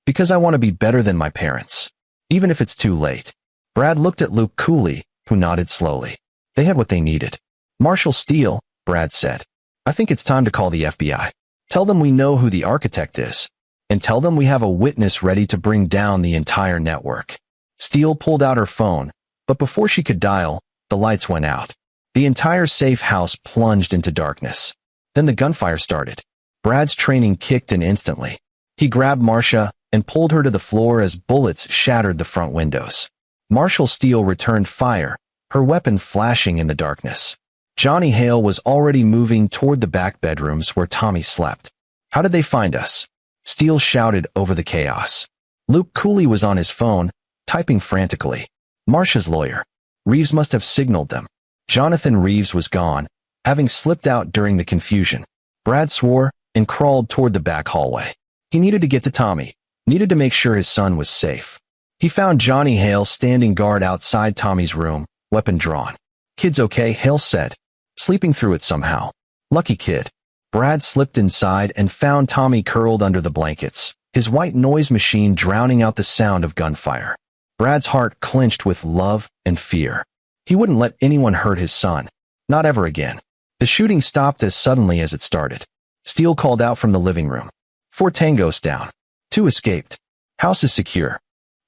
Because I want to be better than my parents. Even if it's too late. Brad looked at Luke Cooley, who nodded slowly. They had what they needed. Marshall Steele, Brad said. I think it's time to call the FBI. Tell them we know who the architect is. And tell them we have a witness ready to bring down the entire network. Steele pulled out her phone, but before she could dial, the lights went out. The entire safe house plunged into darkness. Then the gunfire started. Brad's training kicked in instantly. He grabbed Marcia and pulled her to the floor as bullets shattered the front windows. Marshall Steele returned fire, her weapon flashing in the darkness. Johnny Hale was already moving toward the back bedrooms where Tommy slept. How did they find us? Steele shouted over the chaos. Luke Cooley was on his phone, typing frantically. Marcia's lawyer. Reeves must have signaled them. Jonathan Reeves was gone, having slipped out during the confusion. Brad swore and crawled toward the back hallway. He needed to get to Tommy, needed to make sure his son was safe. He found Johnny Hale standing guard outside Tommy's room, weapon drawn. Kid's okay, Hale said. Sleeping through it somehow. Lucky kid. Brad slipped inside and found Tommy curled under the blankets, his white noise machine drowning out the sound of gunfire. Brad's heart clenched with love and fear. He wouldn't let anyone hurt his son. Not ever again. The shooting stopped as suddenly as it started. Steele called out from the living room. 4 tangos down. 2 escaped. House is secure.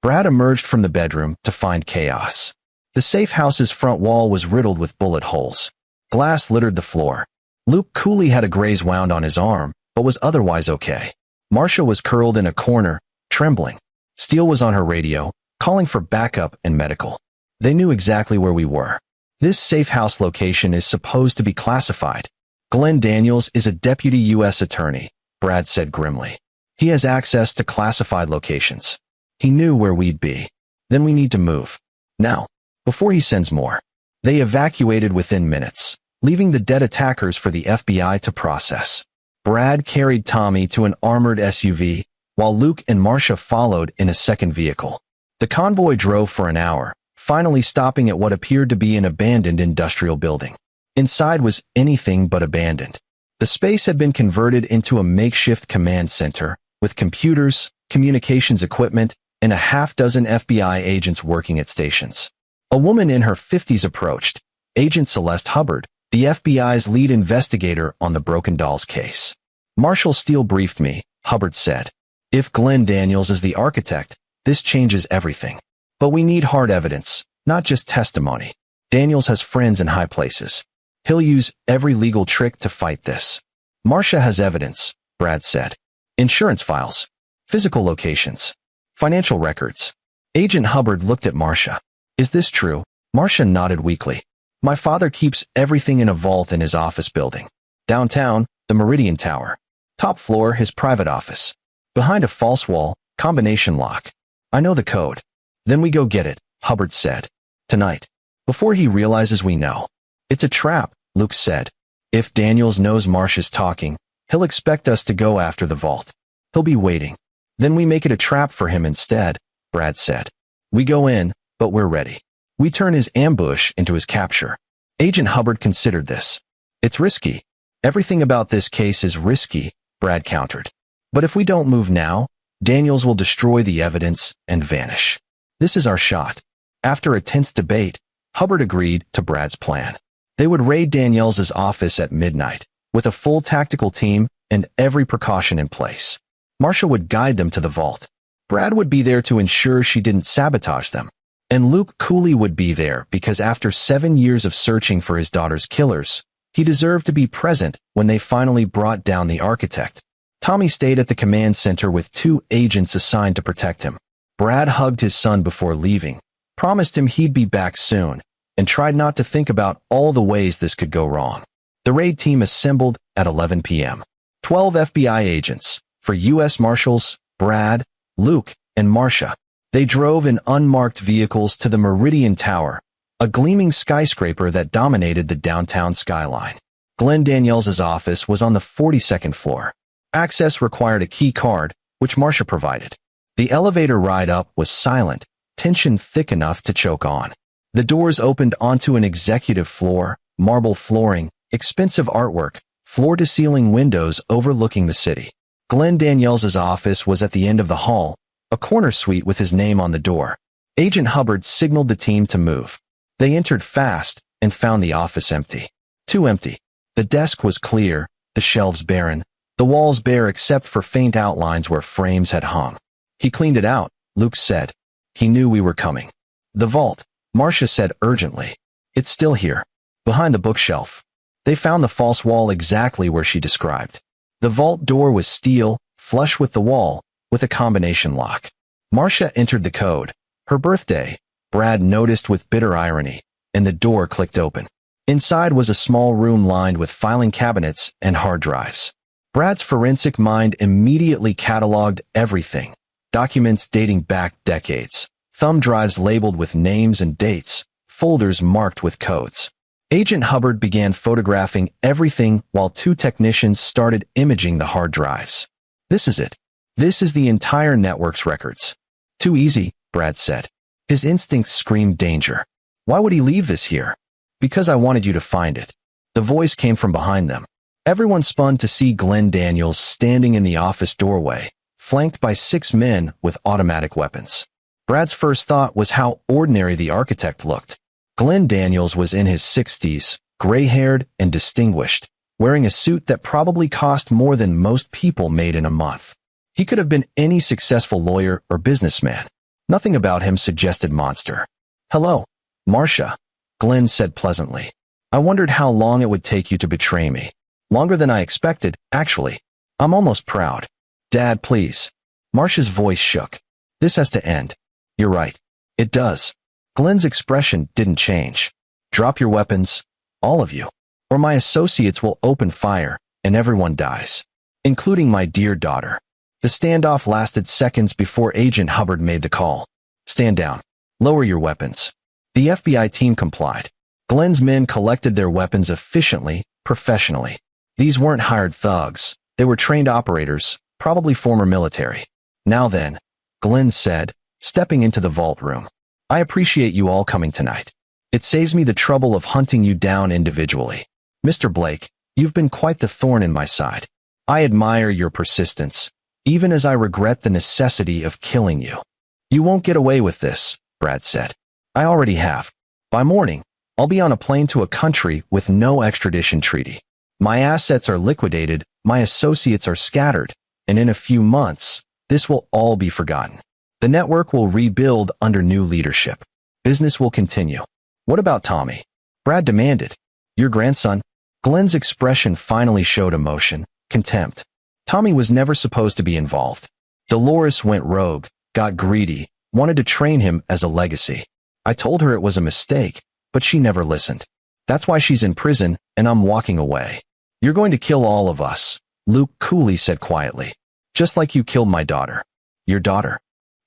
Brad emerged from the bedroom to find chaos. The safe house's front wall was riddled with bullet holes. Glass littered the floor. Luke Cooley had a graze wound on his arm, but was otherwise okay. Marcia was curled in a corner, trembling. Steele was on her radio, calling for backup and medical. They knew exactly where we were. This safe house location is supposed to be classified. Glenn Daniels is a deputy U.S. attorney, Brad said grimly. He has access to classified locations. He knew where we'd be. Then we need to move. Now, before he sends more. They evacuated within minutes, leaving the dead attackers for the FBI to process. Brad carried Tommy to an armored SUV, while Luke and Marcia followed in a second vehicle. The convoy drove for an hour, finally stopping at what appeared to be an abandoned industrial building. Inside was anything but abandoned. The space had been converted into a makeshift command center, with computers, communications equipment, and a half-dozen FBI agents working at stations. A woman in her 50s approached, Agent Celeste Hubbard, the FBI's lead investigator on the Broken Dolls case. Marshal Steele briefed me, Hubbard said. If Glenn Daniels is the architect, this changes everything. But we need hard evidence, not just testimony. Daniels has friends in high places. He'll use every legal trick to fight this. Marcia has evidence, Brad said. Insurance files, physical locations, financial records. Agent Hubbard looked at Marcia. Is this true? Marcia nodded weakly. My father keeps everything in a vault in his office building. Downtown, the Meridian Tower. Top floor, his private office. Behind a false wall, combination lock. I know the code. Then we go get it, Hubbard said. Tonight. Before he realizes we know. It's a trap, Luke said. If Daniels knows Marcia's talking, he'll expect us to go after the vault. He'll be waiting. Then we make it a trap for him instead, Brad said. We go in, but we're ready. We turn his ambush into his capture. Agent Hubbard considered this. It's risky. Everything about this case is risky, Brad countered. But if we don't move now, Daniels will destroy the evidence and vanish. This is our shot. After a tense debate, Hubbard agreed to Brad's plan. They would raid Daniels' office at midnight, with a full tactical team and every precaution in place. Marcia would guide them to the vault. Brad would be there to ensure she didn't sabotage them. And Luke Cooley would be there because after 7 years of searching for his daughter's killers, he deserved to be present when they finally brought down the architect. Tommy stayed at the command center with 2 agents assigned to protect him. Brad hugged his son before leaving, promised him he'd be back soon, and tried not to think about all the ways this could go wrong. The raid team assembled at 11 p.m. 12 FBI agents, for U.S. Marshals, Brad, Luke, and Marcia. They drove in unmarked vehicles to the Meridian Tower, a gleaming skyscraper that dominated the downtown skyline. Glenn Daniels' office was on the 42nd floor. Access required a key card, which Marcia provided. The elevator ride up was silent, tension thick enough to choke on. The doors opened onto an executive floor, marble flooring, expensive artwork, floor-to-ceiling windows overlooking the city. Glenn Daniels' office was at the end of the hall, a corner suite with his name on the door. Agent Hubbard signaled the team to move. They entered fast and found the office empty. Too empty. The desk was clear, the shelves barren, the walls bare except for faint outlines where frames had hung. He cleaned it out, Luke said. He knew we were coming. The vault, Marcia said urgently. It's still here, behind the bookshelf. They found the false wall exactly where she described. The vault door was steel, flush with the wall, with a combination lock. Marcia entered the code. Her birthday, Brad noticed with bitter irony, and the door clicked open. Inside was a small room lined with filing cabinets and hard drives. Brad's forensic mind immediately cataloged everything. Documents dating back decades, thumb drives labeled with names and dates, folders marked with codes. Agent Hubbard began photographing everything while two technicians started imaging the hard drives. This is it. This is the entire network's records. Too easy, Brad said. His instincts screamed danger. Why would he leave this here? Because I wanted you to find it. The voice came from behind them. Everyone spun to see Glenn Daniels standing in the office doorway, flanked by 6 men with automatic weapons. Brad's first thought was how ordinary the architect looked. Glenn Daniels was in his 60s, gray-haired and distinguished, wearing a suit that probably cost more than most people made in a month. He could have been any successful lawyer or businessman. Nothing about him suggested monster. "Hello, Marcia," Glenn said pleasantly. "I wondered how long it would take you to betray me. Longer than I expected, actually. I'm almost proud." "Dad, please." Marcia's voice shook. "This has to end." "You're right. It does." Glenn's expression didn't change. "Drop your weapons, all of you, or my associates will open fire, and everyone dies, including my dear daughter." The standoff lasted seconds before Agent Hubbard made the call. "Stand down. Lower your weapons." The FBI team complied. Glenn's men collected their weapons efficiently, professionally. These weren't hired thugs. They were trained operators, probably former military. "Now then," Glenn said, stepping into the vault room. "I appreciate you all coming tonight. It saves me the trouble of hunting you down individually. Mr. Blake, you've been quite the thorn in my side. I admire your persistence, even as I regret the necessity of killing you." "You won't get away with this," Brad said. "I already have. By morning, I'll be on a plane to a country with no extradition treaty. My assets are liquidated, my associates are scattered, and in a few months, this will all be forgotten. The network will rebuild under new leadership. Business will continue." "What about Tommy?" Brad demanded. "Your grandson?" Glenn's expression finally showed emotion, contempt. Tommy was never supposed to be involved. Dolores went rogue, got greedy, wanted to train him as a legacy. I told her it was a mistake, but she never listened. That's why she's in prison, and I'm walking away. "You're going to kill all of us," Luke coolly said quietly. "Just like you killed my daughter." "Your daughter?"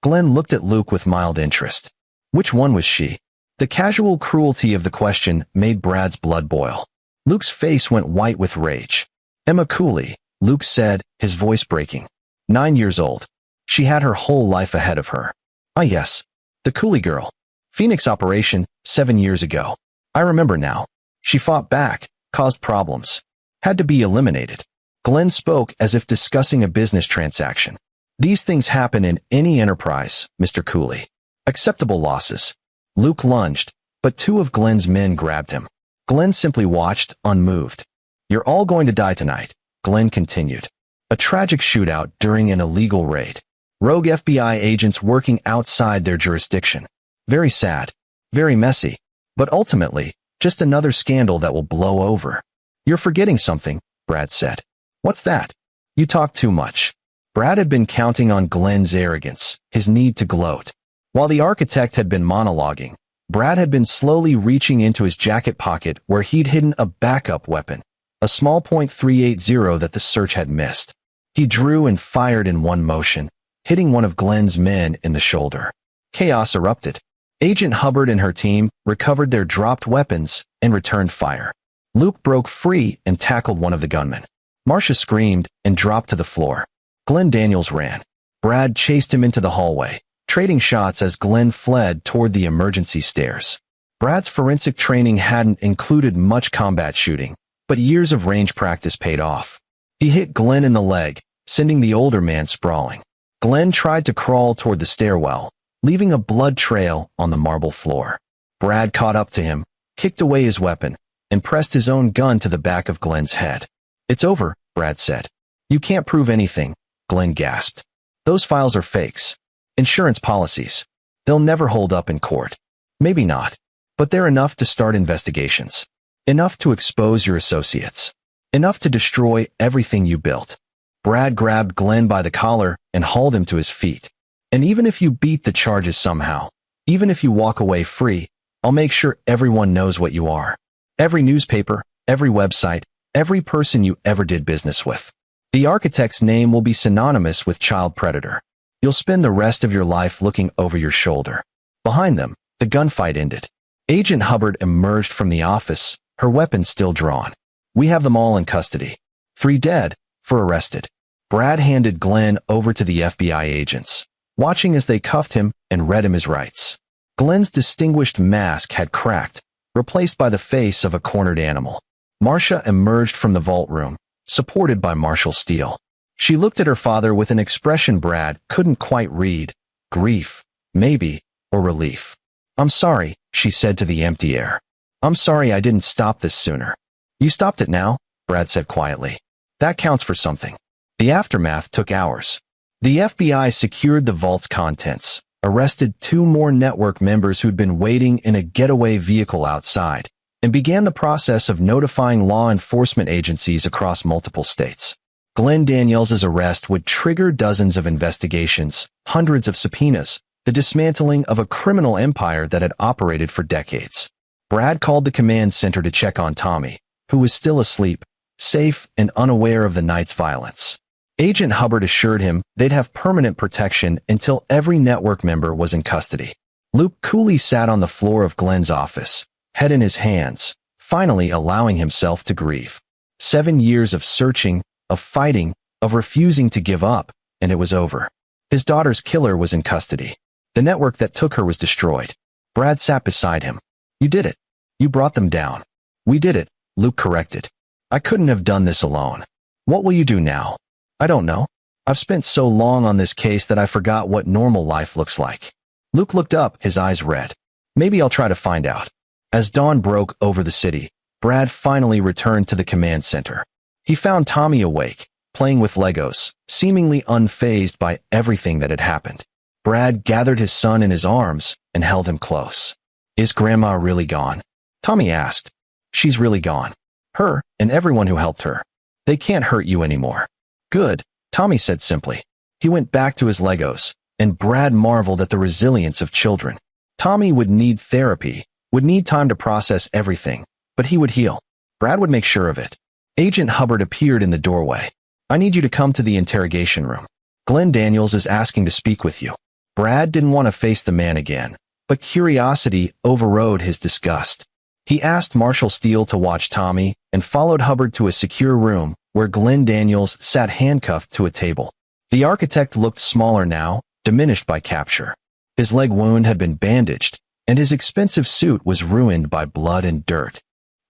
Glenn looked at Luke with mild interest. Which one was she? The casual cruelty of the question made Brad's blood boil. Luke's face went white with rage. "Emma Cooley," Luke said, his voice breaking. 9 years old. She had her whole life ahead of her. "Ah yes, the Cooley girl. Phoenix operation, 7 years ago. I remember now. She fought back, caused problems. Had to be eliminated." Glenn spoke as if discussing a business transaction. "These things happen in any enterprise, Mr. Cooley. Acceptable losses." Luke lunged, but 2 of Glenn's men grabbed him. Glenn simply watched, unmoved. "You're all going to die tonight," Glenn continued. A tragic shootout during an illegal raid. Rogue FBI agents working outside their jurisdiction. Very sad. Very messy. But ultimately, just another scandal that will blow over. "You're forgetting something," Brad said. "What's that?" "You talk too much." Brad had been counting on Glenn's arrogance, his need to gloat. While the architect had been monologuing, Brad had been slowly reaching into his jacket pocket where he'd hidden a backup weapon, a small .380 that the search had missed. He drew and fired in one motion, hitting one of Glenn's men in the shoulder. Chaos erupted. Agent Hubbard and her team recovered their dropped weapons and returned fire. Luke broke free and tackled one of the gunmen. Marcia screamed and dropped to the floor. Glenn Daniels ran. Brad chased him into the hallway, trading shots as Glenn fled toward the emergency stairs. Brad's forensic training hadn't included much combat shooting, but years of range practice paid off. He hit Glenn in the leg, sending the older man sprawling. Glenn tried to crawl toward the stairwell, leaving a blood trail on the marble floor. Brad caught up to him, kicked away his weapon, and pressed his own gun to the back of Glenn's head. "It's over," Brad said. "You can't prove anything," Glenn gasped. "Those files are fakes. Insurance policies. They'll never hold up in court." "Maybe not. But they're enough to start investigations. Enough to expose your associates. Enough to destroy everything you built." Brad grabbed Glenn by the collar and hauled him to his feet. "And even if you beat the charges somehow, even if you walk away free, I'll make sure everyone knows what you are. Every newspaper, every website, every person you ever did business with. The architect's name will be synonymous with child predator. You'll spend the rest of your life looking over your shoulder. Behind them, the gunfight ended. Agent Hubbard emerged from the office, her weapon still drawn. We have them all in custody. 3 dead, 4 arrested. Brad handed Glenn over to the FBI agents, watching as they cuffed him and read him his rights. Glenn's distinguished mask had cracked, replaced by the face of a cornered animal. Marcia emerged from the vault room, supported by Marshal Steele. She looked at her father with an expression Brad couldn't quite read, grief, maybe, or relief. "I'm sorry," she said to the empty air. "I'm sorry I didn't stop this sooner." "You stopped it now," Brad said quietly. "That counts for something." The aftermath took hours. The FBI secured the vault's contents, arrested 2 more network members who'd been waiting in a getaway vehicle outside, and began the process of notifying law enforcement agencies across multiple states. Glenn Daniels' arrest would trigger dozens of investigations, hundreds of subpoenas, the dismantling of a criminal empire that had operated for decades. Brad called the command center to check on Tommy, who was still asleep, safe and unaware of the night's violence. Agent Hubbard assured him they'd have permanent protection until every network member was in custody. Luke coolly sat on the floor of Glenn's office, head in his hands, finally allowing himself to grieve. 7 years of searching, of fighting, of refusing to give up, and it was over. His daughter's killer was in custody. The network that took her was destroyed. Brad sat beside him. "You did it. You brought them down." "We did it," Luke corrected. "I couldn't have done this alone." "What will you do now?" "I don't know. I've spent so long on this case that I forgot what normal life looks like." Luke looked up, his eyes red. "Maybe I'll try to find out." As dawn broke over the city, Brad finally returned to the command center. He found Tommy awake, playing with Legos, seemingly unfazed by everything that had happened. Brad gathered his son in his arms and held him close. "Is Grandma really gone?" Tommy asked. "She's really gone. Her and everyone who helped her. They can't hurt you anymore." "Good," Tommy said simply. He went back to his Legos, and Brad marveled at the resilience of children. Tommy would need therapy, would need time to process everything, but he would heal. Brad would make sure of it. Agent Hubbard appeared in the doorway. "I need you to come to the interrogation room. Glenn Daniels is asking to speak with you." Brad didn't want to face the man again, but curiosity overrode his disgust. He asked Marshal Steele to watch Tommy and followed Hubbard to a secure room where Glenn Daniels sat handcuffed to a table. The architect looked smaller now, diminished by capture. His leg wound had been bandaged, and his expensive suit was ruined by blood and dirt.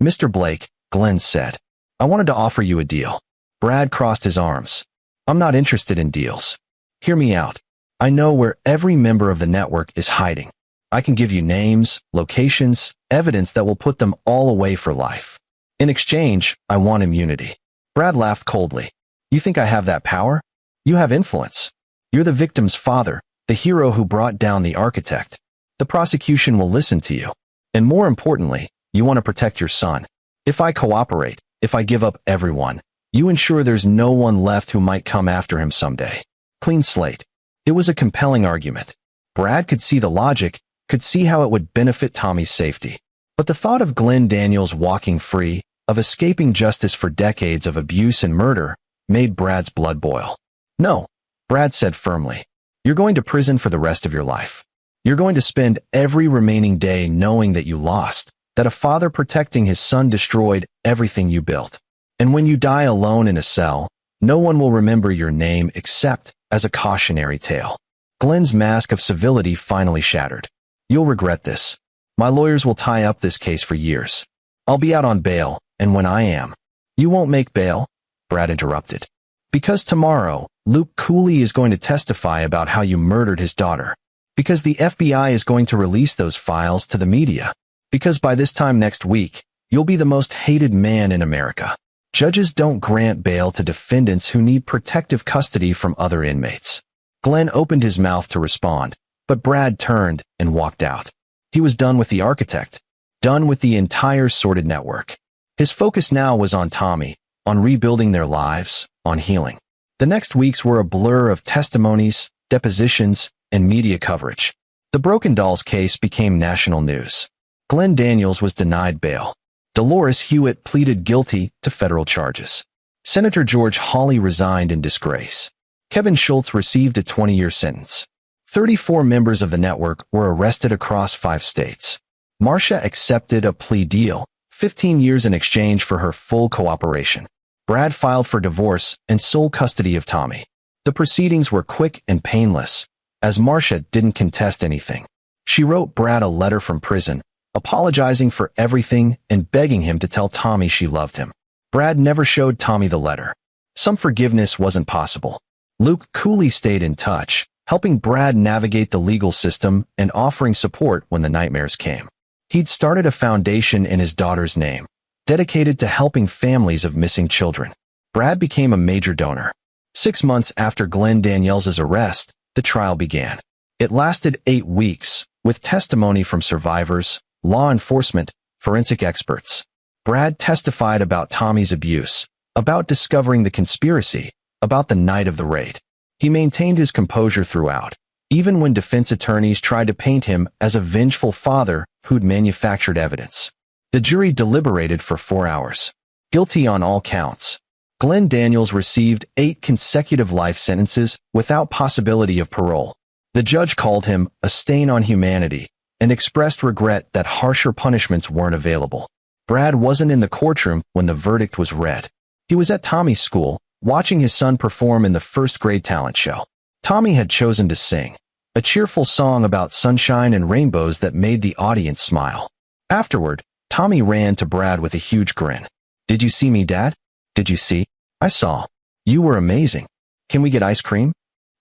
"Mr. Blake," Glenn said, "I wanted to offer you a deal." Brad crossed his arms. "I'm not interested in deals. Hear me out. I know where every member of the network is hiding. I can give you names, locations, evidence that will put them all away for life. In exchange, I want immunity." Brad laughed coldly. "You think I have that power? You have influence. You're the victim's father, the hero who brought down the architect. The prosecution will listen to you. And more importantly, you want to protect your son. If I cooperate, if I give up everyone, you ensure there's no one left who might come after him someday. Clean slate." It was a compelling argument. Brad could see the logic, could see how it would benefit Tommy's safety. But the thought of Glenn Daniels walking free, of escaping justice for decades of abuse and murder, made Brad's blood boil. "No," Brad said firmly. "You're going to prison for the rest of your life. You're going to spend every remaining day knowing that you lost, that a father protecting his son destroyed everything you built. And when you die alone in a cell, no one will remember your name except as a cautionary tale." Glenn's mask of civility finally shattered. "You'll regret this. My lawyers will tie up this case for years. I'll be out on bail, and when I am—" "You won't make bail," Brad interrupted. "Because tomorrow, Luke Cooley is going to testify about how you murdered his daughter. Because the FBI is going to release those files to the media. Because by this time next week, you'll be the most hated man in America. Judges don't grant bail to defendants who need protective custody from other inmates." Glenn opened his mouth to respond, but Brad turned and walked out. He was done with the architect, done with the entire sordid network. His focus now was on Tommy, on rebuilding their lives, on healing. The next weeks were a blur of testimonies, depositions, and media coverage. The Broken Dolls case became national news. Glenn Daniels was denied bail. Dolores Hewitt pleaded guilty to federal charges. Senator George Hawley resigned in disgrace. Kevin Schultz received a 20-year sentence. 34 members of the network were arrested across 5 states. Marcia accepted a plea deal, 15 years in exchange for her full cooperation. Brad filed for divorce and sole custody of Tommy. The proceedings were quick and painless, as Marcia didn't contest anything. She wrote Brad a letter from prison, apologizing for everything and begging him to tell Tommy she loved him. Brad never showed Tommy the letter. Some forgiveness wasn't possible. Luke coolly stayed in touch, helping Brad navigate the legal system and offering support when the nightmares came. He'd started a foundation in his daughter's name, dedicated to helping families of missing children. Brad became a major donor. 6 months after Glenn Daniels' arrest, the trial began. It lasted 8 weeks, with testimony from survivors, law enforcement, forensic experts. Brad testified about Tommy's abuse, about discovering the conspiracy, about the night of the raid. He maintained his composure throughout, even when defense attorneys tried to paint him as a vengeful father who'd manufactured evidence. The jury deliberated for 4 hours. Guilty on all counts. Glenn Daniels received 8 consecutive life sentences without possibility of parole. The judge called him a stain on humanity and expressed regret that harsher punishments weren't available. Brad wasn't in the courtroom when the verdict was read. He was at Tommy's school, watching his son perform in the first-grade talent show. Tommy had chosen to sing, a cheerful song about sunshine and rainbows that made the audience smile. Afterward, Tommy ran to Brad with a huge grin. "Did you see me, Dad? Did you see? I saw. You were amazing. Can we get ice cream?"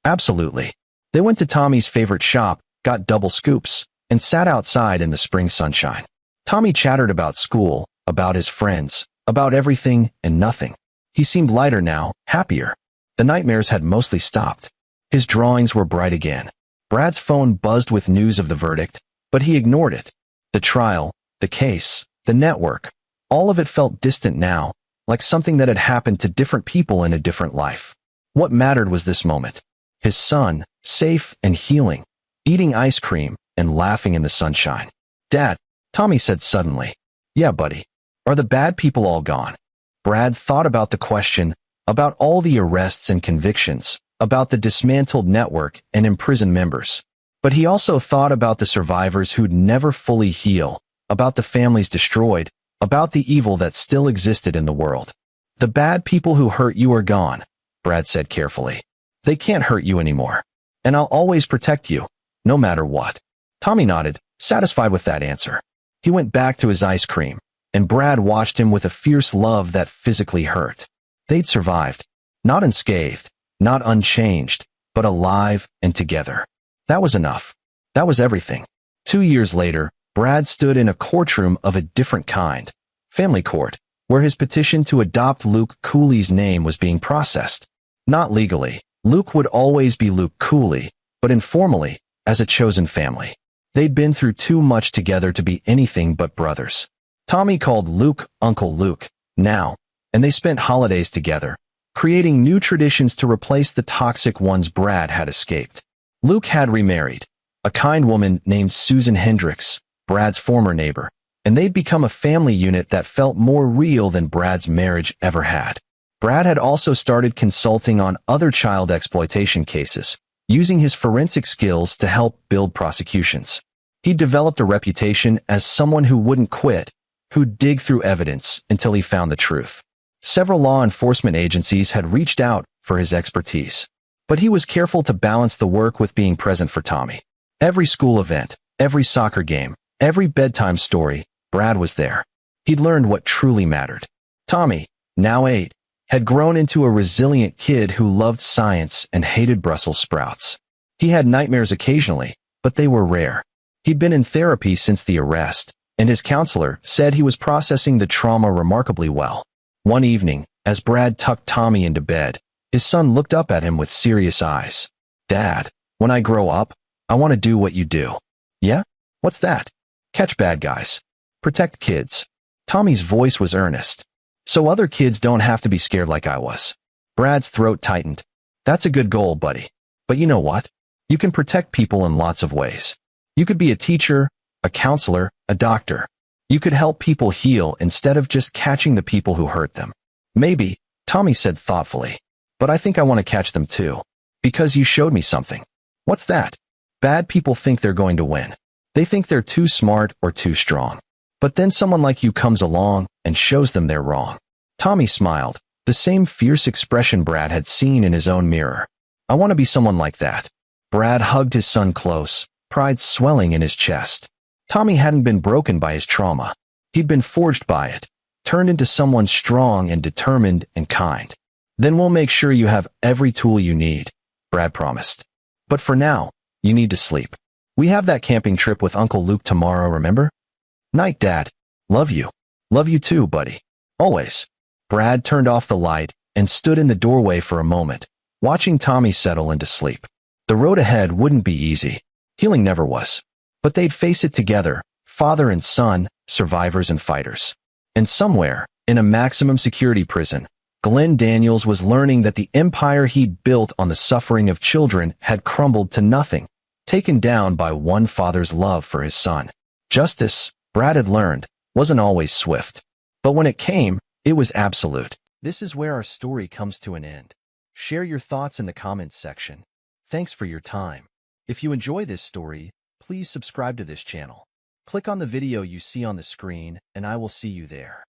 "Absolutely." They went to Tommy's favorite shop, got double scoops, and sat outside in the spring sunshine. Tommy chattered about school, about his friends, about everything and nothing. He seemed lighter now, happier. The nightmares had mostly stopped. His drawings were bright again. Brad's phone buzzed with news of the verdict, but he ignored it. The trial, the case, the network, all of it felt distant now, like something that had happened to different people in a different life. What mattered was this moment. His son, safe and healing, eating ice cream and laughing in the sunshine. "Dad," Tommy said suddenly. "Yeah, buddy. Are the bad people all gone?" Brad thought about the question, about all the arrests and convictions, about the dismantled network and imprisoned members. But he also thought about the survivors who'd never fully heal, about the families destroyed, about the evil that still existed in the world. "The bad people who hurt you are gone," Brad said carefully. "They can't hurt you anymore. And I'll always protect you, no matter what." Tommy nodded, satisfied with that answer. He went back to his ice cream, and Brad watched him with a fierce love that physically hurt. They'd survived. Not unscathed, not unchanged, but alive and together. That was enough. That was everything. 2 years later, Brad stood in a courtroom of a different kind, family court, where his petition to adopt Luke Cooley's name was being processed. Not legally. Luke would always be Luke Cooley, but informally, as a chosen family. They'd been through too much together to be anything but brothers. Tommy called Luke Uncle Luke, now, and they spent holidays together, creating new traditions to replace the toxic ones Brad had escaped. Luke had remarried, a kind woman named Susan Hendricks, Brad's former neighbor, and they'd become a family unit that felt more real than Brad's marriage ever had. Brad had also started consulting on other child exploitation cases, using his forensic skills to help build prosecutions. He developed a reputation as someone who wouldn't quit, who'd dig through evidence until he found the truth. Several law enforcement agencies had reached out for his expertise, but he was careful to balance the work with being present for Tommy. Every school event, every soccer game, every bedtime story, Brad was there. He'd learned what truly mattered. Tommy, now 8, had grown into a resilient kid who loved science and hated Brussels sprouts. He had nightmares occasionally, but they were rare. He'd been in therapy since the arrest, and his counselor said he was processing the trauma remarkably well. One evening, as Brad tucked Tommy into bed, his son looked up at him with serious eyes. "Dad, when I grow up, I want to do what you do." "Yeah? What's that?" "Catch bad guys. Protect kids." Tommy's voice was earnest. "So other kids don't have to be scared like I was." Brad's throat tightened. "That's a good goal, buddy. But you know what? You can protect people in lots of ways. You could be a teacher, a counselor, a doctor. You could help people heal instead of just catching the people who hurt them. Maybe, Tommy said thoughtfully. But I think I want to catch them too. Because you showed me something. What's that? Bad people think they're going to win. They think they're too smart or too strong. But then someone like you comes along and shows them they're wrong. Tommy smiled, the same fierce expression Brad had seen in his own mirror. I want to be someone like that. Brad hugged his son close, pride swelling in his chest. Tommy hadn't been broken by his trauma. He'd been forged by it, turned into someone strong and determined and kind. Then we'll make sure you have every tool you need, Brad promised. But for now, you need to sleep. We have that camping trip with Uncle Luke tomorrow, remember? Night, Dad. Love you. Love you too, buddy. Always. Brad turned off the light and stood in the doorway for a moment, watching Tommy settle into sleep. The road ahead wouldn't be easy. Healing never was. But they'd face it together, father and son, survivors and fighters. And somewhere, in a maximum security prison, Glenn Daniels was learning that the empire he'd built on the suffering of children had crumbled to nothing, taken down by one father's love for his son. Justice, Brad had learned, wasn't always swift. But when it came, it was absolute. This is where our story comes to an end. Share your thoughts in the comments section. Thanks for your time. If you enjoy this story, please subscribe to this channel. Click on the video you see on the screen, and I will see you there.